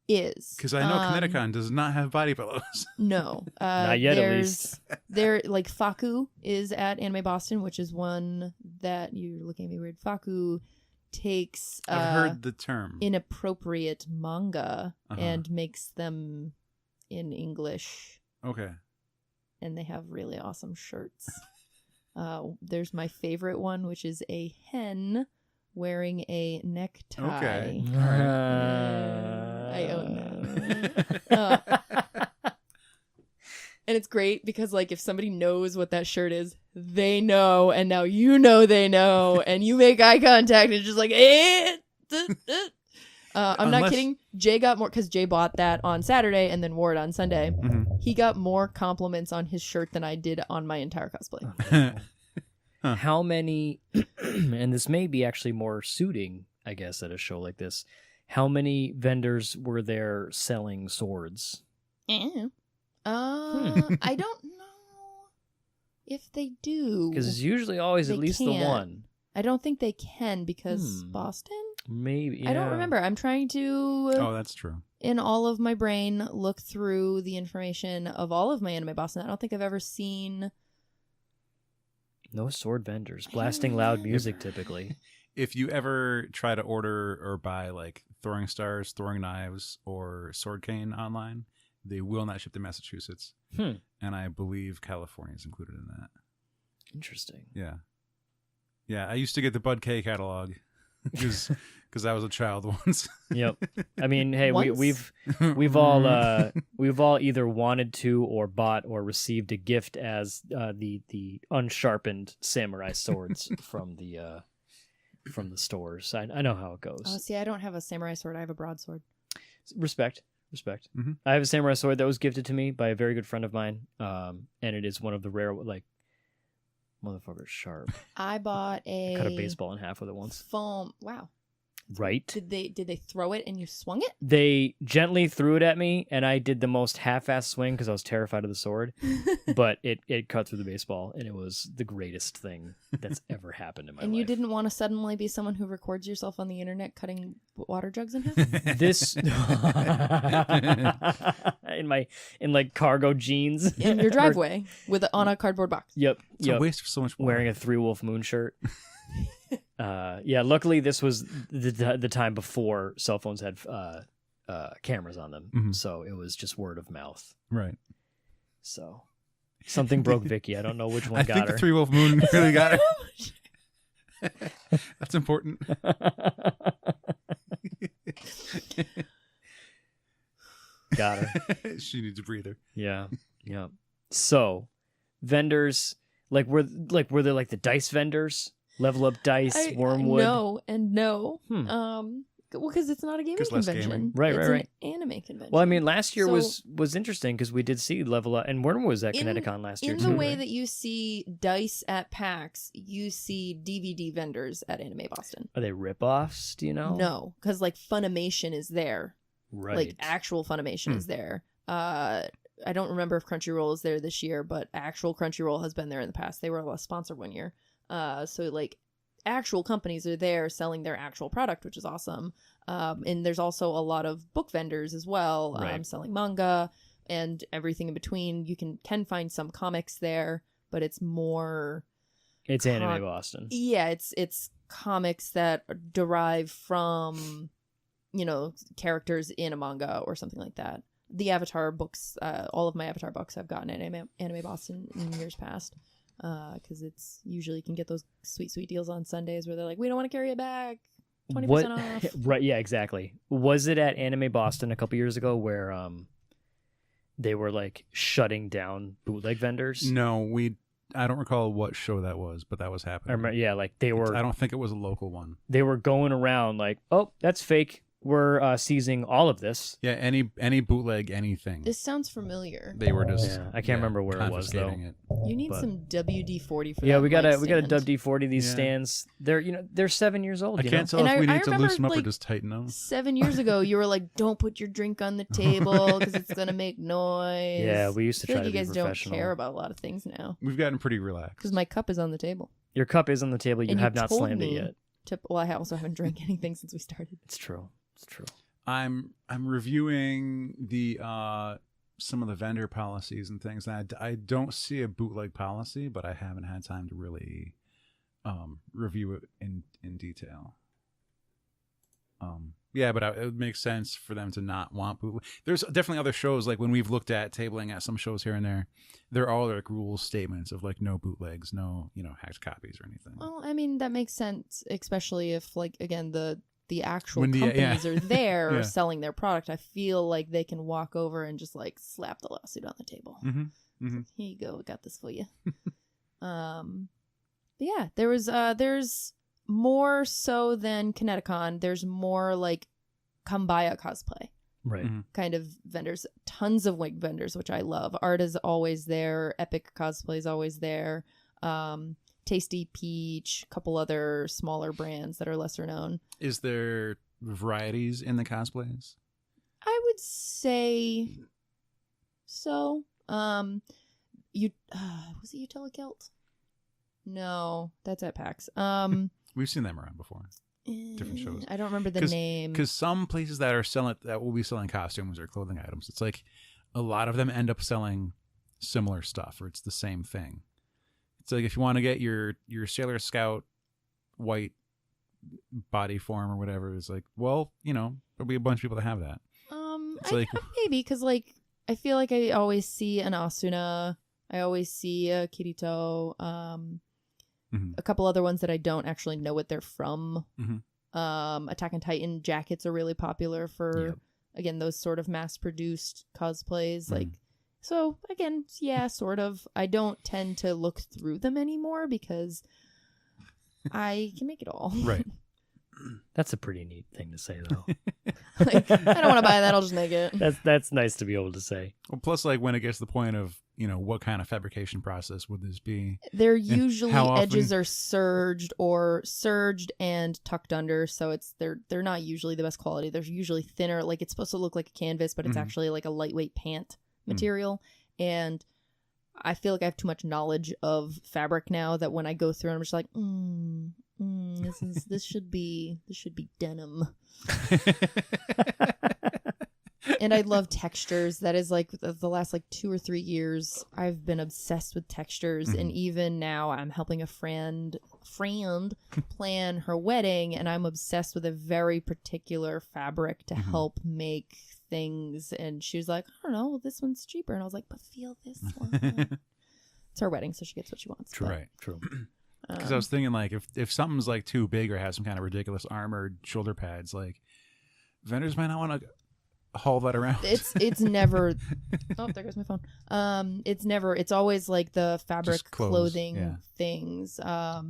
is. Because I know Kineticon does not have body pillows. No. Not yet, at least. Like Faku is at Anime Boston, which is one that you're looking at me weird. Faku takes I've heard the term. inappropriate manga Uh-huh. and makes them in English, Okay. and they have really awesome shirts. There's my favorite one, which is a hen wearing a necktie. Okay. I own that. And it's great because, like, if somebody knows what that shirt is, they know, and now you know they know, and you make eye contact, and it's just like, I'm not kidding. Jay got more, because Jay bought that on Saturday and then wore it on Sunday. Mm-hmm. He got more compliments on his shirt than I did on my entire cosplay. Huh. How many, and this may be actually more suiting, I guess, at a show like this. How many vendors were there selling swords? I don't know if they do. Because it's usually always They at least can't. the one. I don't think they can because Boston? Maybe. I don't yeah. remember. I'm trying to, Oh, that's true. in all of my brain, look through the information of all of my Anime Boston. I don't think I've ever seen... No sword vendors blasting loud music typically. If you ever try to order or buy like throwing stars, throwing knives, or sword cane online, They will not ship to Massachusetts, and I believe California is included in that. Interesting. Yeah. I used to get the Bud K catalog because I was a child once. Yep. I mean, hey, Once? we've all either wanted to or bought or received a gift as the unsharpened samurai swords from the stores. I know how it goes. Oh, see, I don't have a samurai sword. I have a broadsword. Respect. Mhm. I have a samurai sword that was gifted to me by a very good friend of mine, and it is one of the rare, like, motherfucker's sharp. I bought a Cut a baseball in half with it once. foam. Wow. Right? Did they throw it and you swung it? They gently threw it at me, and I did the most half-ass swing because I was terrified of the sword. But it cut through the baseball, and it was the greatest thing that's ever happened in my life. And you didn't want to suddenly be someone who records yourself on the internet cutting water jugs in half? This in like cargo jeans In your driveway on a cardboard box. Yep. It's a waste of so much water. Wearing a Three Wolf Moon shirt. Yeah, luckily this was the time before cell phones had cameras on them, Mhm. so it was just word of mouth. Right. So something broke Vicky. I don't know which one I got think her. the Three Wolf Moon really got her. That's important. Got her. She needs a breather. Yeah. So vendors, were there like the dice vendors? Level Up Dice, Wormwood. No and no. Hmm. Well, because it's not a gaming 'Cause less convention. gaming. Right, it's right. an anime convention. Well, I mean, last year So- was interesting because we did see Level Up, and Wormwood was at In- Kineticon last year in too. the way right? that you see dice at PAX, you see DVD vendors at Anime Boston. Are they rip-offs? Do you know? No, because like Funimation is there. Right. Like actual Funimation is there. I don't remember if Crunchyroll is there this year, but actual Crunchyroll has been there in the past. They were a sponsor one year. So like actual companies are there selling their actual product, which is awesome. And there's also a lot of book vendors as well, Right. selling manga and everything in between. You can find some comics there, but it's more It's Anime Boston. yeah, it's comics that derive from, characters in a manga or something like that. The Avatar books, all of my Avatar books I've gotten at Anime Boston in years past, because it's usually you can get those sweet deals on Sundays where they're like, we don't want to carry it back, 20% off. Right, yeah, exactly. Was it at Anime Boston a couple years ago where they were like shutting down bootleg vendors? No, I don't recall what show that was, but that was I happening. remember, yeah, like they were. I don't think it was a local one. They were going around like, oh, that's fake. We're seizing all of this. Yeah, any bootleg anything. This sounds familiar. They were just. Yeah, I can't remember where it was though. confiscating it. You need but- some WD-40 for Yeah, that we got mic a stand. WD-40 these Yeah. stands. They're 7 years old. I you can't know? tell And if we I need to remember, loosen up or like, just tighten them. 7 years ago, you were like, don't put your drink on the table because it's going to make noise. Yeah, we used to I feel try like to you be guys don't professional. care about a lot of things now We've gotten pretty relaxed. because my cup is on the table. Your cup is on the table. You And you have not told slammed it me yet. Well, I also haven't drank anything since we started. It's true. It's true. I'm reviewing the some of the vendor policies and things. And I don't see a bootleg policy, but I haven't had time to really review it in detail. Yeah, but it would make sense for them to not want bootleg. There's definitely other shows, like when we've looked at tabling at some shows here and there are all like rules statements of like no bootlegs, no hacked copies or anything. Well, I mean, that makes sense, especially if, like, again, the actual When companies are there Yeah. selling their product. I feel like they can walk over and just, like, slap the lawsuit on the table. Mm-hmm. It's like, here you go, we got this for you. But yeah, there's more so than Kineticon. There's more like come buy a cosplay Right. Mhm. kind of vendors. Tons of wig vendors, which I love. Art is always there. Epic Cosplay is always there. Tasty Peach, a couple other smaller brands that are lesser known. Is there varieties in the cosplays? I would say so. Was it Utilacelt? No, that's at PAX. We've seen them around before. Different shows. I don't remember the name. Because some places that will be selling costumes or clothing items, it's like a lot of them end up selling similar stuff, or it's the same thing. It's like if you want to get your Sailor Scout white body form or whatever, it's like, well, there'll be a bunch of people that have that. It's I like- maybe because like I feel like I always see an Asuna. I always see a Kirito. A couple other ones that I don't actually know what they're from. Attack on Titan jackets are really popular for, again, those sort of mass-produced cosplays. Like, so, again, yeah, sort of. I don't tend to look through them anymore because I can make it all. Right. That's a pretty neat thing to say, though. Like, I don't want to buy that. I'll just make it. That's nice to be able to say. Well, plus, like, when it gets to the point of, what kind of fabrication process would this be? They're usually how often? edges are surged and tucked under, so they're not usually the best quality. They're usually thinner. Like, it's supposed to look like a canvas, but it's actually like a lightweight pant material. And I feel like I have too much knowledge of fabric now that when I go through, I'm just like, this should be denim. And I love textures. That is like the last like 2 or 3 years, I've been obsessed with textures. And even now I'm helping a friend plan her wedding, and I'm obsessed with a very particular fabric to help make things. And she was like, I don't know, well, this one's cheaper. And I was like, but feel this one. It's her wedding, so she gets what she wants. True. But, Right. True. Because I was thinking, like, if something's like too big or has some kind of ridiculous armored shoulder pads, like, vendors might not want to haul that around. It's never. Oh, there goes my phone. It's always like the fabric clothing things. I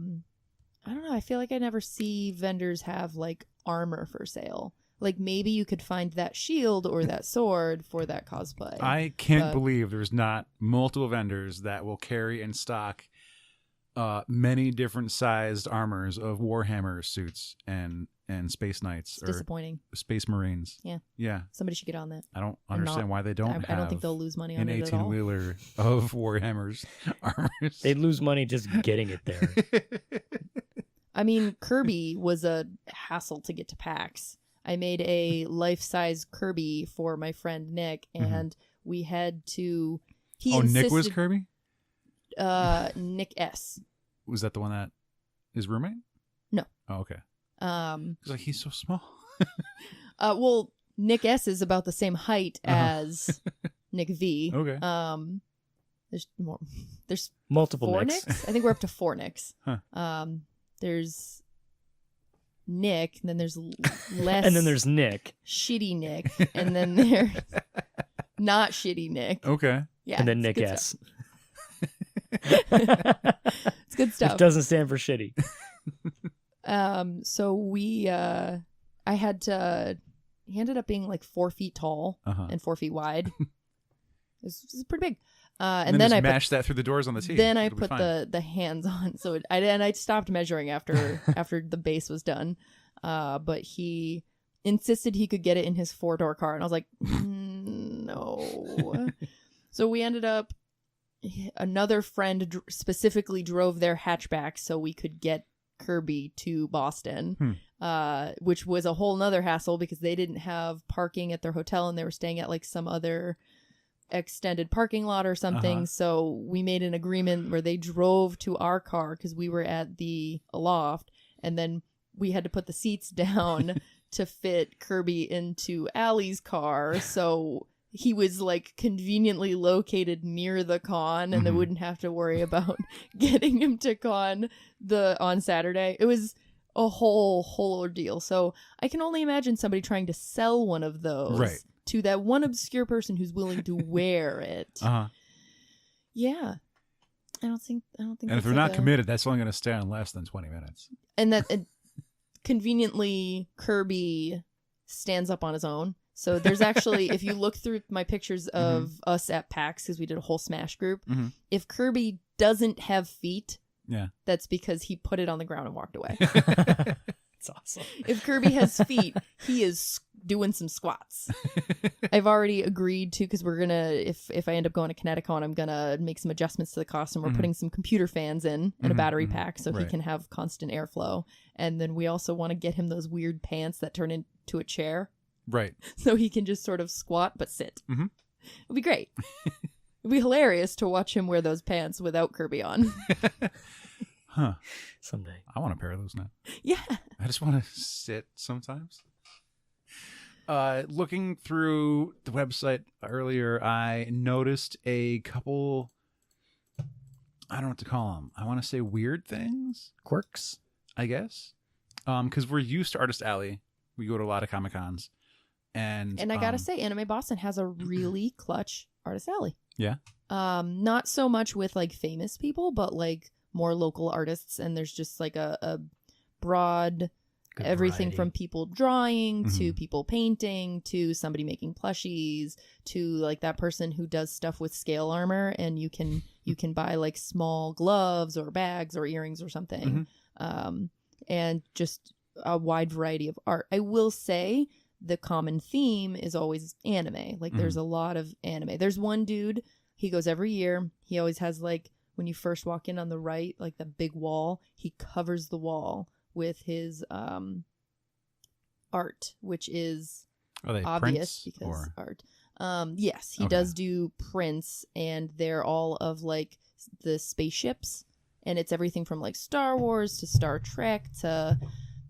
don't know. I feel like I never see vendors have like armor for sale. Like, maybe you could find that shield or that sword for that cosplay. I can't believe there's not multiple vendors that will carry in stock many different sized armors of Warhammer suits and Space Knights it's disappointing. Space Marines. Yeah. Somebody should get on that. I don't understand why they don't I don't think they'll lose money on an it at all. 18-wheeler of Warhammer's armors. They'd lose money just getting it there. I mean, Kirby was a hassle to get to PAX. I made a life-size Kirby for my friend Nick, and we had to... Nick was Kirby? Nick S. Was that the one that his roommate? No. Oh, okay. He's like, he's so small. Well, Nick S is about the same height as Nick V. Okay. There's more. There's multiple 4 Nicks. Nicks. I think we're up to 4 Nicks. Huh. There's Nick, and then there's less, and then there's Nick, shitty Nick, and then there's not shitty Nick. Okay. Yeah. and then Nick S. It's good stuff. Which doesn't stand for shitty. So we, I had to. He ended up being like 4 feet tall and 4 feet wide. It's pretty big. And then I mashed that through the doors on the tee. Then I It'll be put fine. the hands on. So I stopped measuring after the base was done. But he insisted he could get it in his 4-door car, and I was like, no. So we ended up. Another friend specifically drove their hatchback so we could get Kirby to Boston, which was a whole nother hassle because they didn't have parking at their hotel and they were staying at like some other extended parking lot or something. So we made an agreement where they drove to our car because we were at the loft, and then we had to put the seats down to fit Kirby into Allie's car. So he was like conveniently located near the con, and they wouldn't have to worry about getting him to con on Saturday. It was a whole ordeal. So I can only imagine somebody trying to sell one of those to that one obscure person who's willing to wear it. Yeah. I don't think. And if they're not committed, that's only going to stay on less than 20 minutes. And that conveniently Kirby stands up on his own. So there's actually, if you look through my pictures of us at PAX, because we did a whole Smash group, if Kirby doesn't have feet, that's because he put it on the ground and walked away. That's awesome. If Kirby has feet, he is doing some squats. I've already agreed to, because we're going to, if I end up going to Kineticon, I'm going to make some adjustments to the costume. We're putting some computer fans in a battery pack so he can have constant airflow. And then we also want to get him those weird pants that turn into a chair. Right. So he can just sort of squat but sit. It'll be great. It'd be hilarious to watch him wear those pants without Kirby on. Someday. I want a pair of those now. Yeah. I just want to sit sometimes. Looking through the website earlier, I noticed a couple, I don't know what to call them. I want to say weird things. Quirks. I guess. Because we're used to Artist Alley. We go to a lot of Comic-Cons. And I gotta say, Anime Boston has a really clutch Artist Alley. Yeah. Not so much with like famous people, but like more local artists, and there's just like a broad Good everything variety. from people drawing to Mhm. people painting to somebody making plushies to like that person who does stuff with scale armor, and you can buy like small gloves or bags or earrings or something. And just a wide variety of art. I will say the common theme is always anime. Like there's a lot of anime. There's one dude, he goes every year. He always has like, when you first walk in on the right, like the big wall, he covers the wall with his art, which is Are they obvious prints because or? art. Yes, he Okay. does do prints, and they're all of like the spaceships, and it's everything from like Star Wars to Star Trek to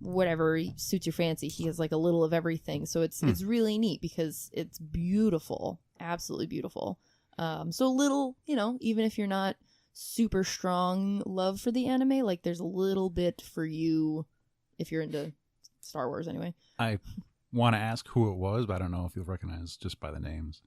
whatever suits your fancy. He has like a little of everything, so it's really neat because it's beautiful, absolutely beautiful. So a little, even if you're not super strong love for the anime, like there's a little bit for you if you're into Star Wars anyway. I want to ask who it was, but I don't know if you'll recognize just by the names.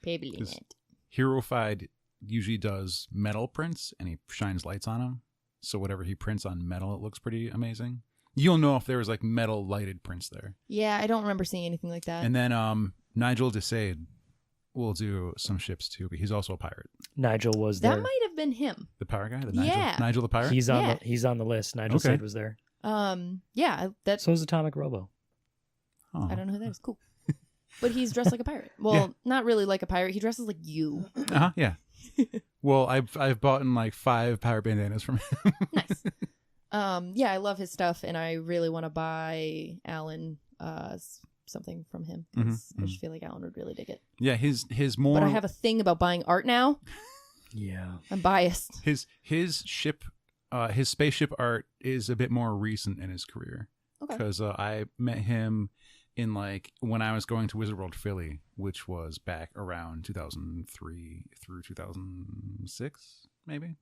Probably Is- not. Herofied usually does metal prints, and he shines lights on them. So whatever he prints on metal, it looks pretty amazing. You'll know if there was like metal lighted prints there. Yeah, I don't remember seeing anything like that. And then Nigel Desade will do some ships too, but he's also a pirate. Nigel was That there. might have been him. The pirate guy? Yeah. Nigel the pirate? He's on Yeah. he's on the list. Nigel Okay. Sade was there. Yeah, that's So is Atomic Robo. Oh. I don't know who that is. Cool. But he's dressed like a pirate. Well, Yeah. not really like a pirate. He dresses like you. Uh-huh, yeah. Well, I've bought in like 5 pirate bandanas from him. Nice. Yeah, I love his stuff, and I really want to buy Alan something from him because I just feel like Alan would really dig it. Yeah, his more But I have a thing about buying art now. Yeah. I'm biased. his ship his spaceship art is a bit more recent in his career. Okay. Because I met him in like when I was going to Wizard World Philly, which was back around 2003 through 2006, maybe.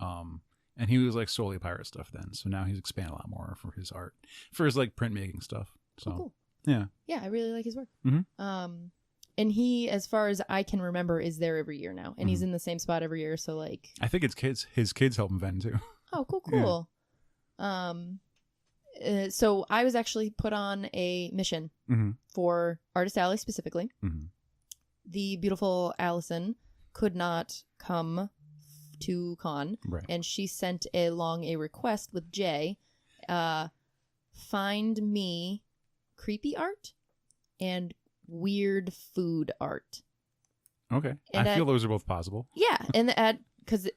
And he was like solely pirate stuff then. So now he's expanded a lot more for his art, for his like printmaking stuff. So Cool. yeah, Yeah, I really like his work. Mhm. And he, as far as I can remember, is there every year now, and he's in the same spot every year. So like, I think his kids help him vend too. oh, cool, Yeah. cool. So I was actually put on a mission Mm-hmm. for Artist Alley specifically. Mm-hmm. The beautiful Allison could not come to con, Right. and she sent along a request with Jay, find me creepy art and weird food art. Okay. And I feel those are both possible. Yeah, and because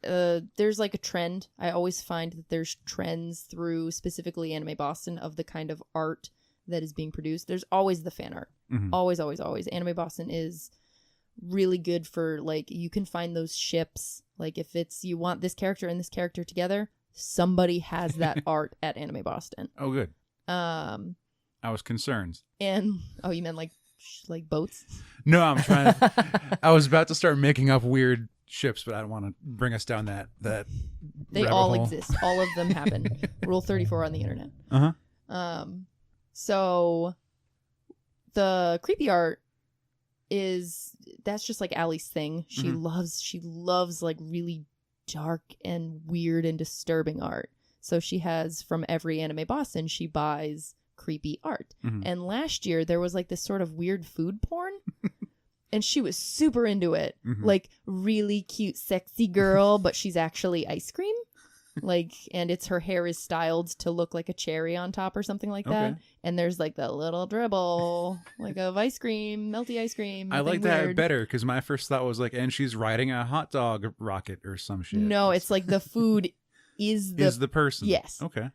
there's like a trend. I always find that there's trends through specifically Anime Boston of the kind of art that is being produced. There's always the fan art. Mhm. Always, always, always. Anime Boston is really good for like, you can find those ships. Like if it's you want this character and this character together, somebody has that art at Anime Boston. Oh, good. I was concerned. And you meant like boats? No, I'm trying. I was about to start making up weird ships, but I don't want to bring us down that. They rabbit all hole. exist. All of them happen. Rule 34 on the internet. Uh-huh. So the creepy art that's just like Allie's thing. She loves like really dark and weird and disturbing art. So she has, from every Anime Boston, she buys creepy art. Mhm. And last year there was like this sort of weird food porn. And she was super into it. Mhm. Like really cute, sexy girl, but she's actually ice cream. Like, and her hair is styled to look like a cherry on top or something like that. Okay. And there's like the little dribble, like of ice cream, melty ice cream. I like nothing that weird. better because my first thought was like, and she's riding a hot dog rocket or some shit. No, it's like the food is the person. Yes. Okay.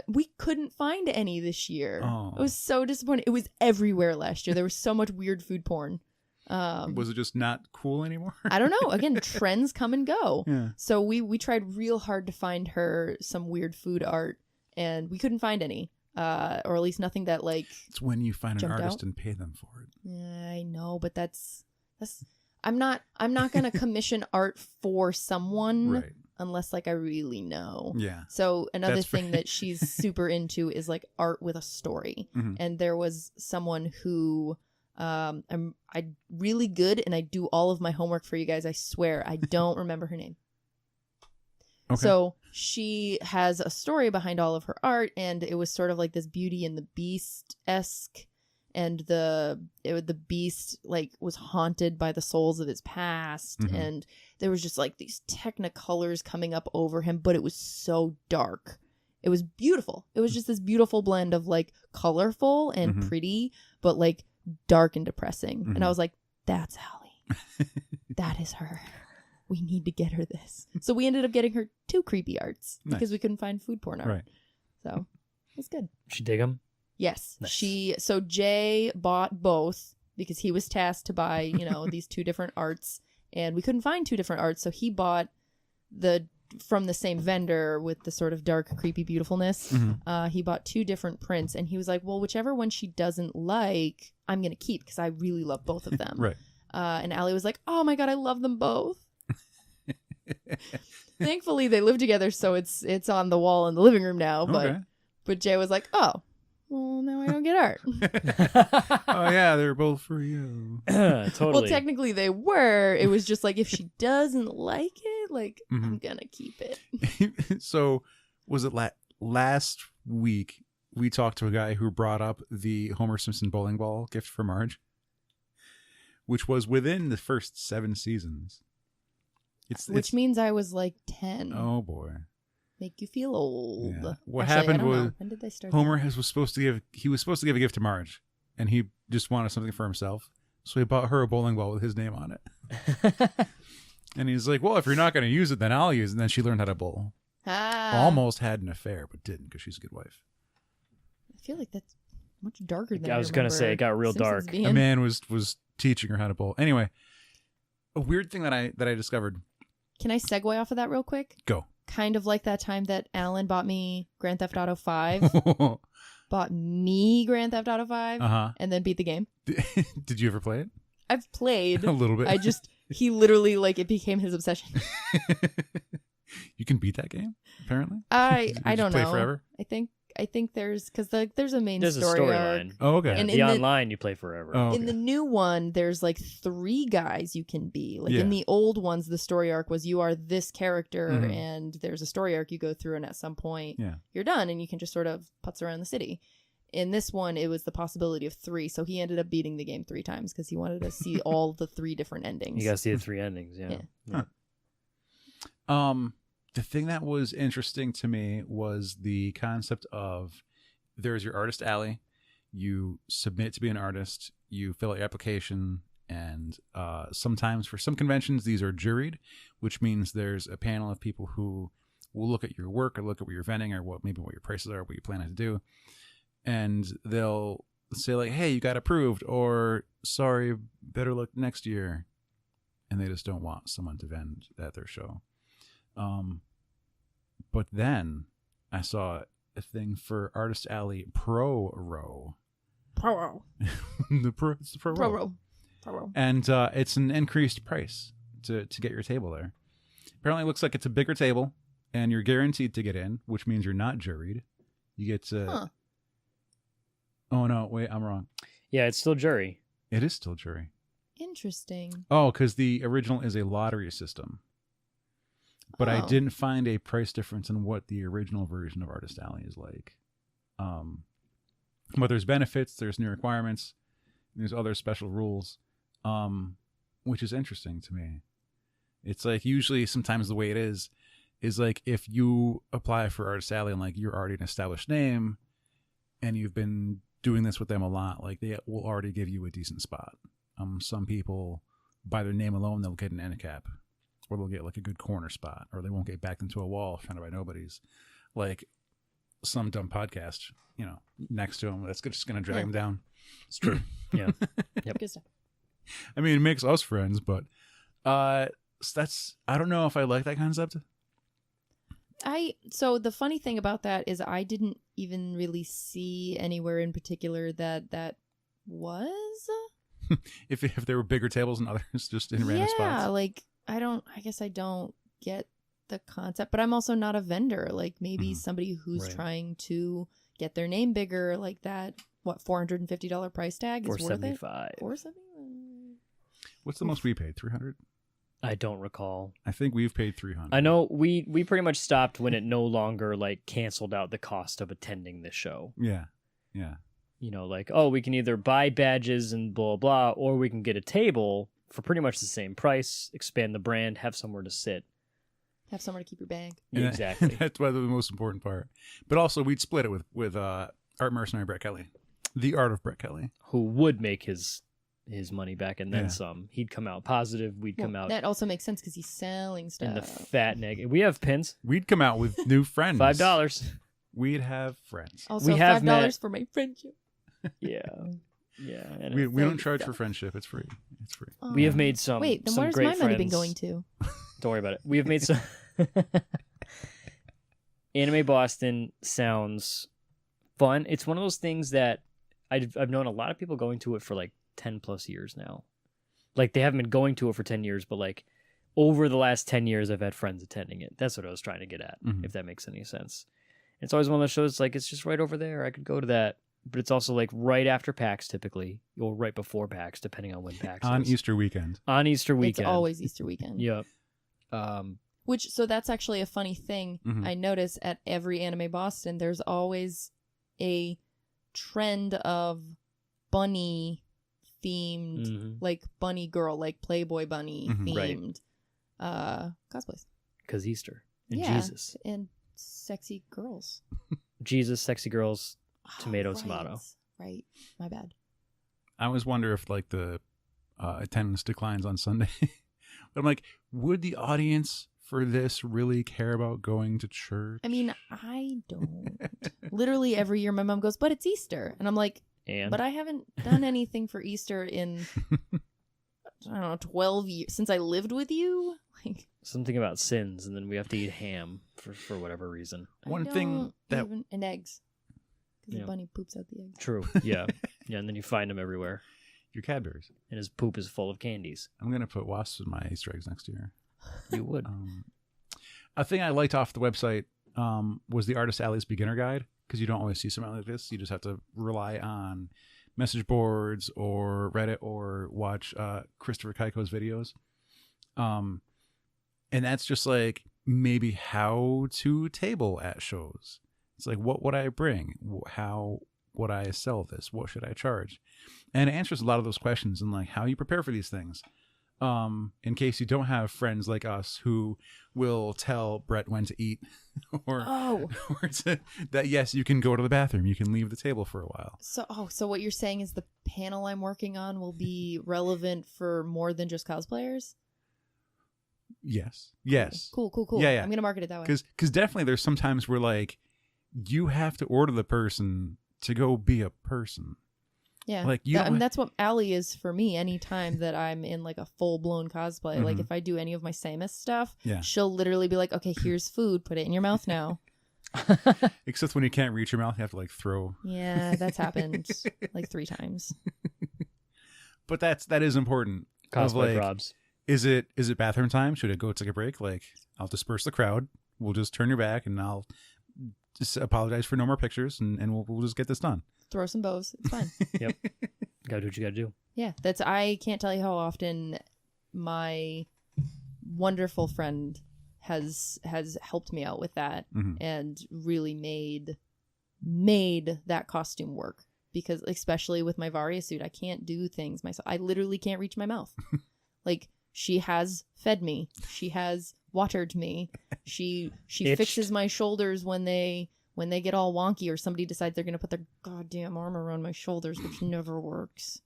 We couldn't find any this year. Oh. I was so disappointed. It was everywhere last year. There was so much weird food porn. Was it just not cool anymore? I don't know. Again, trends come and go. Yeah. So we tried real hard to find her some weird food art, and we couldn't find any. or at least nothing that like. It's when you find an jumped artist out. and pay them for it. I know, but that's. I'm not gonna commission art for someone Right. unless like I really know. Yeah. So another That's thing fair. that she's super into is like art with a story. Mhm. And there was someone who I'm really good, and I do all of my homework for you guys. I swear I don't remember her name. Okay. So she has a story behind all of her art, and it was sort of like this Beauty and the Beast-esque, and the beast like was haunted by the souls of his past, Mhm. and there was just like these technicolors coming up over him, but it was so dark. It was beautiful. It was just this beautiful blend of like colorful and Mhm. pretty, but like dark and depressing. And I Mhm. was like, that's Allie. That is her. We need to get her this. So we ended up getting her 2 creepy arts because Nice. we couldn't find food porn art. Right. So it was good. She dig them. Yes. Nice. So Jay bought both because he was tasked to buy, these 2 different arts, and we couldn't find 2 different arts. So he bought from the same vendor with the sort of dark, creepy beautifulness. Mhm. He bought 2 different prints, and he was like, well, whichever one she doesn't like, I'm going to keep because I really love both of them. Right. And Allie was like, oh my God, I love them both. Thankfully, they live together, so it's on the wall in the living room now. Okay. But Jay was like, oh, well, now I don't get art. Oh yeah, they're both for you. Totally. Well, technically they were. It was just like, if she doesn't like it, like, I'm going to keep it. So, was it last week we talked to a guy who brought up the Homer Simpson bowling ball gift for Marge, which was within the first 7 seasons. Which means I was like 10. Oh boy. Make you feel old. Yeah. What Actually, happened I don't was know. When did they start? Homer was supposed to give a gift to Marge, and he just wanted something for himself, so he bought her a bowling ball with his name on it. And he's like, well, if you're not going to use it, then I'll use it. And then she learned how to bowl. Almost had an affair, but didn't because she's a good wife. I feel like that's much darker than I was gonna say, it got real Simpsons dark. being. A man was teaching her how to bowl. Anyway, a weird thing that I discovered. Can I segue off of that real quick? Go. Kind of like that time that Alan bought me Grand Theft Auto 5. Bought me Grand Theft Auto 5 and then beat the game. Did you ever play it? I've played. A little bit. He literally, like, it became his obsession. You can beat that game, apparently? I You don't play know. forever? I think there's a main There's a story arc. storyline. Oh, okay. And The in the- online you play forever. Oh, okay. In the new one, there's like 3 guys you can be. Like Yeah. in the old ones, the story arc was you are this character, Mhm. and there's a story arc you go through, and at some point Yeah. you're done, and you can just sort of putz around the city. In this one, it was the possibility of 3, so he ended up beating the game 3 times because he wanted to see all the 3 different endings. You gotta see the 3 endings. Yeah. The thing that was interesting to me was the concept of there's your artist alley. You submit to be an artist. You fill out your application, and sometimes for some conventions these are juried, which means there's a panel of people who will look at your work or look at what you're vending or what your prices are, what you plan to do, and they'll say like, "Hey, you got approved," or "Sorry, better luck next year," and they just don't want someone to vend at their show. But then I saw a thing for Artist Alley Pro Row. Pro It's the Pro Row. Row. And it's an increased price to get your table there. Apparently it looks like it's a bigger table, and you're guaranteed to get in, which means you're not juried. You get to... Huh. Oh, no, wait, I'm wrong. Yeah, it's still jury. It is still jury. Interesting. Oh, because the original is a lottery system. But I Oh. didn't find a price difference in what the original version of Artist Alley is like. But there's benefits, there's new requirements, there's other special rules, which is interesting to me. It's like usually sometimes the way it is like if you apply for Artist Alley and like you're already an established name and you've been doing this with them a lot, like they will already give you a decent spot. Some people, by their name alone, they'll get an end cap. Or they'll get like a good corner spot, or they won't get backed into a wall surrounded by nobodies, like some dumb podcast, next to them. That's just going to drag them down. It's true. Yeah. Yep. Good stuff. I mean, it makes us friends, but I don't know if I like that concept. So the funny thing about that is I didn't even really see anywhere in particular that was. If there were bigger tables and others just in random spots. Yeah, like I guess I don't get the concept, but I'm also not a vendor. Like maybe somebody who's trying to get their name bigger, like that. What, $450 price tag is worth it? $475. What's the most we paid? $300. I don't recall. I think we've paid $300. I know we pretty much stopped when it no longer like canceled out the cost of attending the show. Yeah. You know, like, oh, we can either buy badges and blah, blah, or we can get a table for pretty much the same price, expand the brand, have somewhere to sit. Have somewhere to keep your bag. Yeah, exactly. That's the most important part. But also, we'd split it with Art Mercenary Brett Kelly. The Art of Brett Kelly. Who would make his money back and then some. He'd come out positive. We'd come out. That also makes sense because he's selling stuff. And the fat neg. We have pins. We'd come out with new friends. $5. We'd have friends. Also, we have $5 for my friendship. Yeah. Yeah. We don't charge for friendship. It's free. It's free. We have made some. Wait, then some where's great my money friends. been going to? Don't worry about it. We have made some. Anime Boston sounds fun. It's one of those things that I've known a lot of people going to it for like 10 plus years now. Like they haven't been going to it for 10 years, but like over the last 10 years, I've had friends attending it. That's what I was trying to get at, if that makes any sense. It's always one of those shows like it's just right over there. I could go to that. But it's also like right after PAX typically, or right before PAX, depending on when PAX on is. Easter weekend. On Easter weekend. It's always Easter weekend. Yep. So that's actually a funny thing. I notice at every Anime Boston, there's always a trend of bunny themed, like bunny girl, like Playboy bunny themed cosplays. Because Easter and yeah, Jesus and sexy girls. Jesus, sexy girls, tomato, right. tomato. Right. My bad. I always wonder if like the attendance declines on Sunday. But I'm like, would the audience for this really care about going to church? I mean, I don't. Literally every year my mom goes, but it's Easter. And I'm like, but I haven't done anything for Easter in, I don't know, 12 years since I lived with you. Like something about sins, and then we have to eat ham for whatever reason. One thing that... And eggs. Because the bunny poops out the eggs. True, yeah. Yeah, and then you find him everywhere. Your Cadbury's. And his poop is full of candies. I'm going to put wasps in my Easter eggs next year. You would. A thing I liked off the website was the Artist Alley's beginner guide, because you don't always see something like this. You just have to rely on message boards or Reddit or watch Christopher Keiko's videos. And that's just like maybe how to table at shows. It's like, what would I bring? How would I sell this? What should I charge? And it answers a lot of those questions and like how you prepare for these things. In case you don't have friends like us who will tell Brett when to eat or that, yes, you can go to the bathroom. You can leave the table for a while. So what you're saying is the panel I'm working on will be relevant for more than just cosplayers? Yes. Cool. Yeah. I'm going to market it that way. Because definitely there's some times where like you have to order the person to go be a person. Yeah, like that's what Allie is for me. Anytime that I'm in like a full blown cosplay, like if I do any of my Samus stuff, she'll literally be like, "Okay, here's food. Put it in your mouth now." Except when you can't reach your mouth, you have to like throw. Yeah, that's happened like 3 times. But that is important. Cosplay probs. Is it bathroom time? Should it go take a break? Like I'll disperse the crowd. We'll just turn your back, and I'll just apologize for no more pictures, and we'll just get this done. Throw some bows. It's fine. Yep. Gotta do what you gotta do. Yeah. I can't tell you how often my wonderful friend has helped me out with that and really made that costume work. Because especially with my Varia suit, I can't do things myself. I literally can't reach my mouth. Like she has fed me. She has watered me. She fixes my shoulders when they get all wonky or somebody decides they're going to put their goddamn arm around my shoulders, which never works.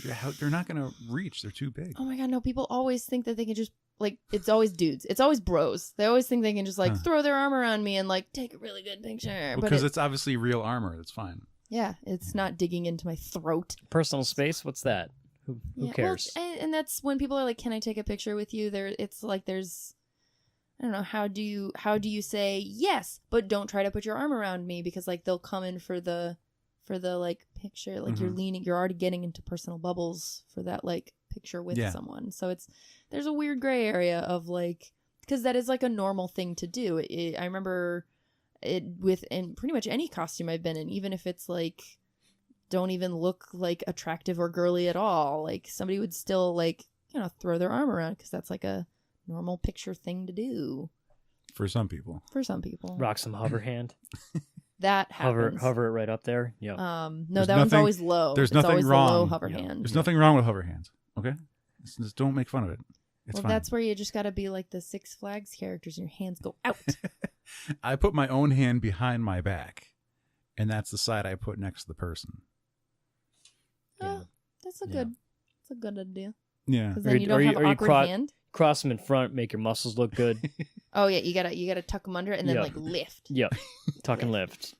Yeah, they're not going to reach. They're too big. Oh my God, no. People always think that they can just, like, it's always dudes. It's always bros. They always think they can just, like, throw their arm around me and, like, take a really good picture. Because it's obviously real armor. That's fine. Yeah, it's not digging into my throat. Personal space? What's that? Who cares? Well, and that's when people are like, can I take a picture with you? It's like there's I don't know, how do you say yes, but don't try to put your arm around me, because like they'll come in for the like picture, like you're already getting into personal bubbles for that like picture with someone. So there's a weird gray area of like, because that is like a normal thing to do. I remember it in pretty much any costume I've been in, even if it's like don't even look like attractive or girly at all, like somebody would still like, you know, throw their arm around, because that's like a normal picture thing to do for some people. Rock some hover hand. That happens. Hover it right up there. Yeah. No, that one's always low. There's it's nothing always wrong. The low hover hand. There's nothing wrong with hover hands. Okay, just don't make fun of it. It's fine. That's where you just got to be like the Six Flags characters, and your hands go out. I put my own hand behind my back, and that's the side I put next to the person. That's a good idea. Yeah, because then you don't have awkward hand. Cross them in front, make your muscles look good. Oh yeah, you gotta tuck them under and then like lift. Yep, tuck and lift,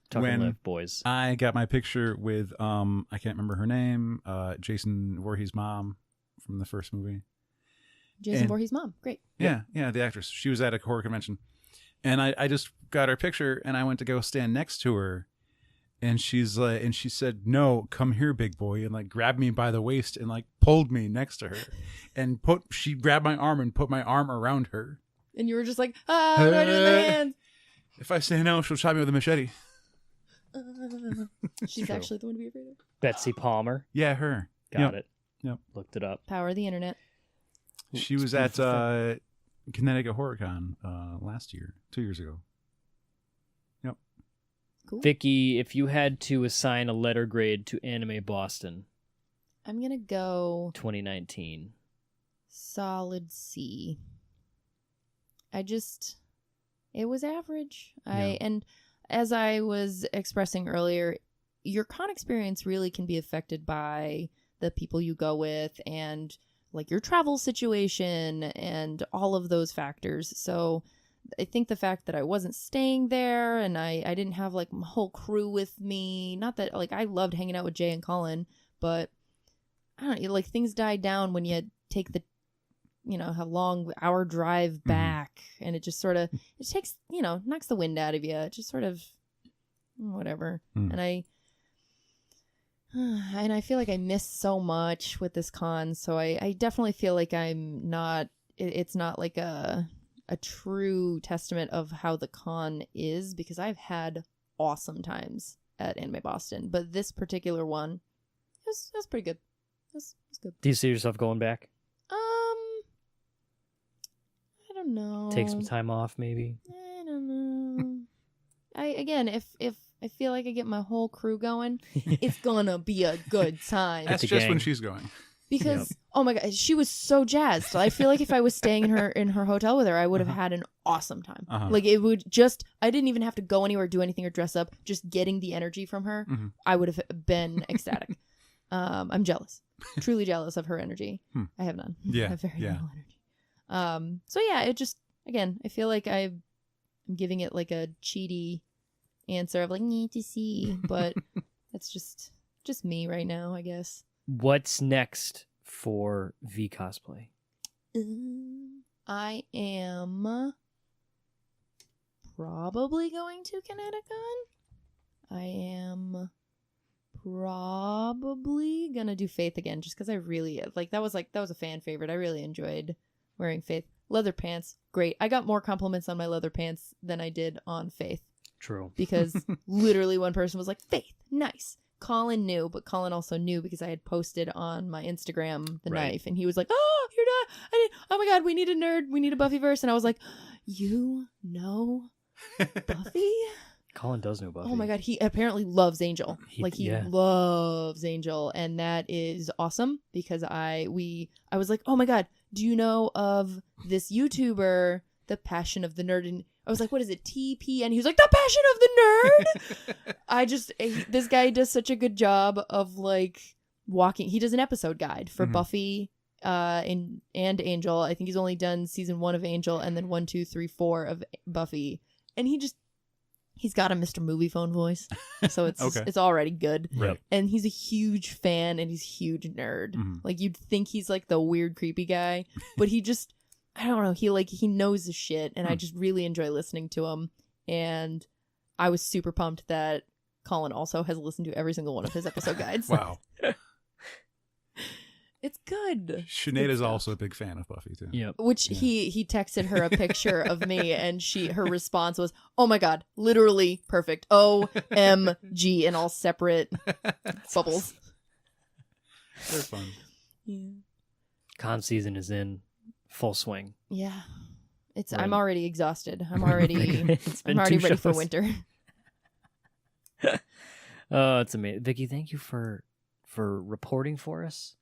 boys. I got my picture with I can't remember her name, Jason Voorhees' mom from the first movie. Voorhees' mom, great. Yeah, the actress. She was at a horror convention, and I just got her picture, and I went to go stand next to her, and she's like, and she said, "No, come here, big boy," and like grabbed me by the waist and like pulled me next to her, and she grabbed my arm and put my arm around her. And you were just like, what do I do with my hands? If I say no, she'll chop me with a machete. She's actually the one to be afraid of. Betsy Palmer. Yeah, her. Got it. Yep. Looked it up. Power of the internet. She was at Connecticut HorrorCon 2 years ago. Yep. Cool. Vicky, if you had to assign a letter grade to Anime Boston, I'm gonna go 2019. Solid C. It was average. And as I was expressing earlier, your con experience really can be affected by the people you go with and like your travel situation and all of those factors. So I think the fact that I wasn't staying there and I didn't have like my whole crew with me, not that like I loved hanging out with Jay and Colin, but I don't know, like things died down when you take the, you know, have long hour drive back, and it just sort of, it takes, you know, knocks the wind out of you. It just sort of, whatever. And I feel like I missed so much with this con. So I definitely feel like I'm not, it's not like a true testament of how the con is, because I've had awesome times at Anime Boston, but this particular one, it was pretty good. It was good. Do you see yourself going back? I don't know. Take some time off, maybe. I don't know. If I feel like I get my whole crew going, it's gonna be a good time. That's just when she's going. Because oh my god, she was so jazzed. I feel like if I was staying in her hotel with her, I would have had an awesome time. Like it would just, I didn't even have to go anywhere, do anything, or dress up. Just getting the energy from her, I would have been ecstatic. I'm jealous, truly jealous of her energy. I have none. Yeah, I have very little energy. So yeah, it just, again, I feel like I'm giving it like a cheaty answer of like need to see, but that's just me right now, I guess. What's next for V Cosplay? I am probably going to ConnectiCon. I am probably gonna do Faith again, just because I really like that was a fan favorite. I really enjoyed wearing Faith. Leather pants, great. I got more compliments on my leather pants than I did on Faith. True. Because literally one person was like, Faith, nice. Colin knew, but Colin also knew because I had posted on my Instagram the knife, and he was like, oh, you're not, oh my god, we need a nerd, we need a Buffyverse. And I was like, you know Buffy? Colin does know Buffy. Oh my god, he apparently loves Angel. He loves Angel, and that is awesome because I was like, oh my god, do you know of this YouTuber, The Passion of the Nerd? And I was like, what is it, TP? And he was like, The Passion of the Nerd. This guy does such a good job of like walking. He does an episode guide for Buffy and Angel. I think he's only done season 1 of Angel and then 1, 2, 3, 4 of Buffy. And he's got a Mr. Movie Phone voice, so it's it's already good. Right. And he's a huge fan, and he's a huge nerd. Like you'd think he's like the weird, creepy guy, but he just, I don't know. He knows his shit, and I just really enjoy listening to him. And I was super pumped that Colin also has listened to every single one of his episode guides. Wow. It's good. Sinead is also a big fan of Buffy too. Yep. Which he texted her a picture of me, and her response was, "Oh my god, literally perfect. OMG," in all separate bubbles. They're fun. Yeah. Con season is in full swing. Yeah. Right. I'm already exhausted. I'm already been ready two for shows. winter. Oh, it's amazing. Vicky, thank you for reporting for us.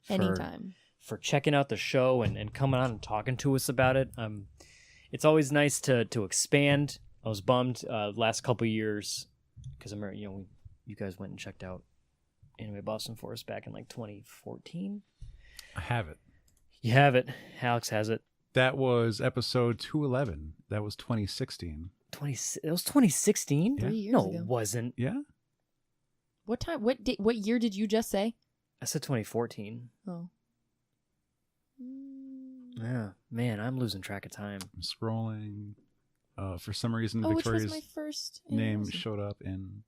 Anytime. For checking out the show and coming on and talking to us about it. It's always nice to expand. I was bummed last couple of years because you guys went and checked out Anime Boston for us back in like 2014. I have it. You have it. Alex has it. That was episode 211. That was 2016. It was 2016? 3 years No, ago. it wasn't. Yeah. What time? What year did you just say? I said 2014. Oh. Yeah, man, I'm losing track of time. I'm scrolling. For some reason, Which was Victoria's my first name Awesome. showed up in.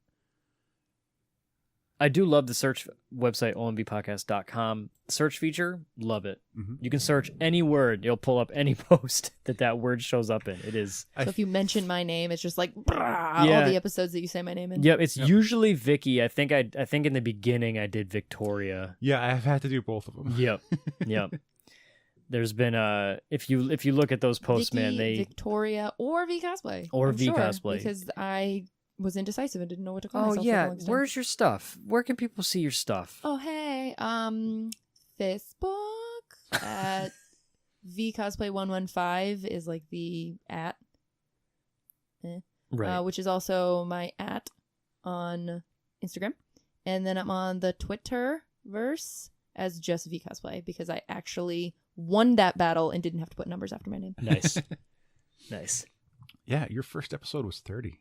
I do love the search website, ombpodcast.com. Search feature, love it. Mhm. You can search any word. You'll pull up any post that word shows up in. It is. So if you mention my name, it's just like all Yeah. the episodes that you say my name in. Yep, it's usually Vicky. I think in the beginning I did Victoria. Yeah, I've had to do both of them. Yep. Yep. There's been if you look at those posts, Vicky, man, they Victoria or V Cosplay. Or I'm V sure, Cosplay. Because I was indecisive and didn't know what to call Oh myself. for the yeah, longest time. where's your stuff? Where can people see your stuff? Oh hey, Facebook at V Cosplay 115 is like the at, Right. which is also my at on Instagram, and then I'm on the Twitterverse as just V Cosplay because I actually won that battle and didn't have to put numbers after my name. Nice. Nice. Yeah, your first episode was 30.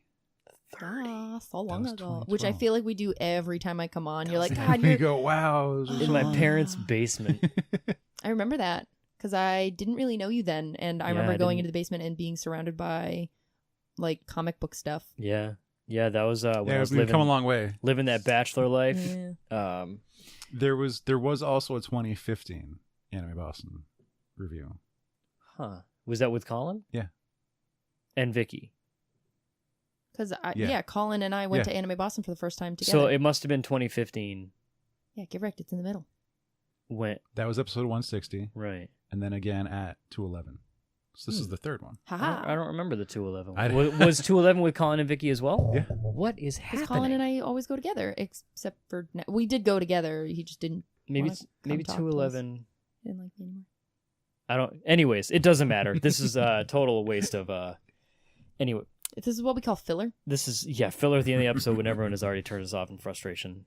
Ah, so long was ago. Which I 2012. feel like we do every time I come on. You're like, And God, we you're... go, wow. this was In so my long." parents' basement. I remember that because I didn't really know you then. And I Yeah, remember I going didn't- into the basement and being surrounded by like comic book stuff. Yeah. Yeah, that was when Yeah, I was we've come a living long way. that bachelor life. Yeah. There was also a 2015 Anime Boston review. Huh. Was that with Colin? Yeah. And Vicky. Because Yeah. Colin and I went Yeah. to Anime Boston for the first time together. So it must have been 2015 Yeah, get wrecked. It's in the middle. when That was episode 160, right. and then again at 211. So this is the third one. Haha. I don't remember the 211. I- Was 211 with Colin and Vicky as well? Yeah. What is Because happening? Colin and I always go together, except for we did go together. He just didn't maybe wanna maybe come talk to us. 211. didn't like me anymore. I don't. Anyways, it doesn't matter. This is a total waste of. Anyway, This is what we call filler. this is filler at the end of the episode when everyone has already turned us off in frustration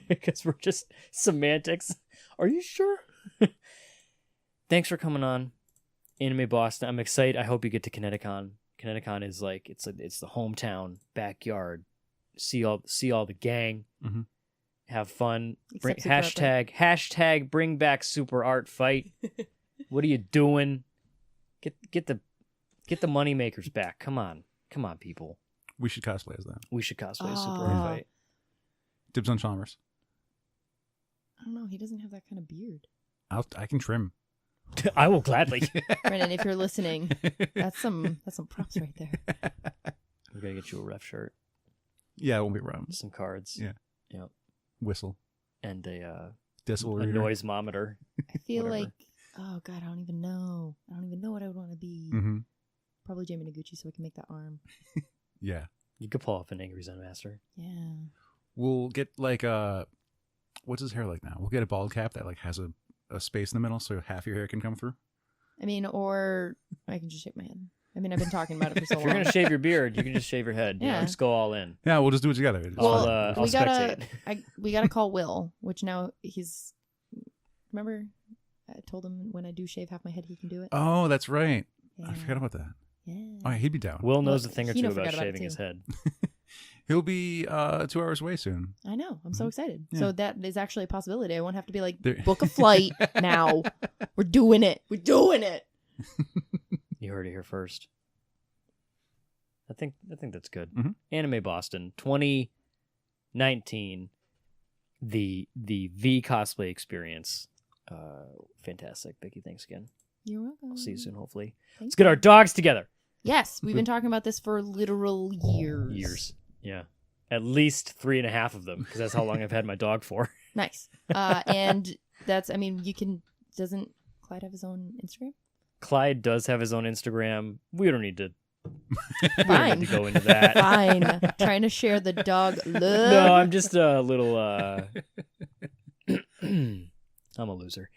because we're just semantics. Are you sure? Thanks for coming on, Anime Boston. I'm excited. I hope you get to Kineticon. Kineticon is like it's the hometown backyard. See all the gang. Mhm. Have fun. Except Super Art Fight. Hashtag bring back Super Art Fight. What are you doing? Get the money makers back. Come on, people. We should cosplay as that. We should cosplay Super Ah. Art Fight. Dibs on Chalmers. I don't know. He doesn't have that kind of beard. I can trim. I will gladly. Brennan, if you're listening, that's some props right there. We're gonna get you a ref shirt, Yeah, it won't be around. some cards, Yeah. Yep. Whistle. and a Decibel a reader. noise monitor. I feel Whatever. like, oh God, I don't even know. I don't even know what I would want to be. Mm-hmm. Probably Jamie Noguchi so I can make that arm. Yeah. You could pull off an Angry Zen Master. Yeah. We'll get like what's his hair like now? We'll get a bald cap that like has a space in the middle so half your hair can come through. I mean, or I can just shave my head. I mean, I've been talking about it for so If you're long. gonna shave your beard, you can just shave your head. Yeah. Just go all in. Yeah, we'll just do it together. It's Well, fun. I'll we gotta, spectate. we gotta call Will, which now he's. Remember, I told him when I do shave half my head, he can do it. Oh, that's right. Yeah. I forgot about that. Yeah. Oh, he'd be down. Will knows Look, a thing or Hino two about forgot about it shaving his too. head. He'll be 2 hours away soon. I know. I'm so excited. Yeah. So that is actually a possibility. I won't have to be like, There- book a flight now. We're doing it. We're doing it. You heard it here first. I think that's good. Mhm. Anime Boston 2019, the V cosplay experience. Fantastic, Vicky. Thanks again. You're welcome. I'll see you soon. Hopefully, Thank let's get you. our dogs together. Yes, we've been talking about this for literal years. Years, yeah, at least 3.5 of them, because that's how long I've had my dog for. Nice. And that's, I mean, doesn't Clyde have his own Instagram? Clyde does have his own Instagram. We don't need to. Fine. To go into that. Fine. Trying to share the dog love. No, I'm just a little. I'm a loser.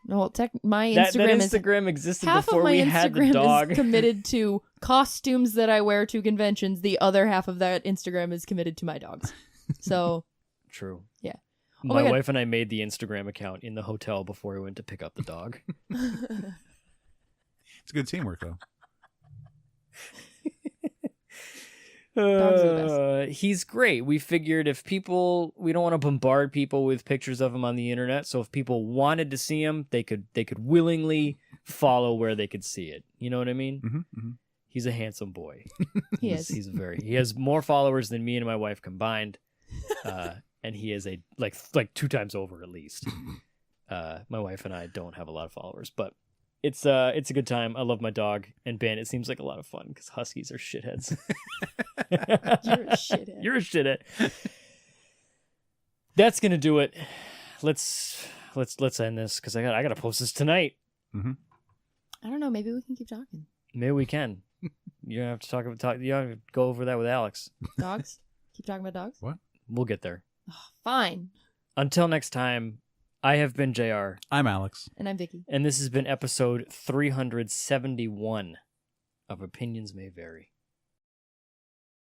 No, my That Instagram is Instagram existed half before of my we had the Instagram dog. is committed to costumes that I wear to conventions. The other half of that Instagram is committed to my dogs. So True. Yeah. My God. wife and I made the Instagram account in the hotel before we went to pick up the dog. It's good teamwork, though. Dogs are the He's great. We figured we don't want to bombard people with pictures of him on the internet. So if people wanted to see him, they could willingly follow where they could see it. You know what I mean? Mm-hmm, mm-hmm. He's a handsome boy. He is. He has more followers than me and my wife combined. And he is like 2 times over at least. My wife and I don't have a lot of followers, but it's a good time. I love my dog, and Bandit seems like a lot of fun because huskies are shitheads. You're a shithead. You're a shithead. That's gonna do it. Let's end this because I gotta post this tonight. Mm-hmm. I don't know. Maybe we can keep talking. Maybe we can. You don't have to talk. You have to go over that with Alex. Dogs? Keep talking about dogs? What? We'll get there. Fine. Until next time, I have been JR. I'm Alex. And I'm Vicky. And this has been episode 371 of Opinions May Vary.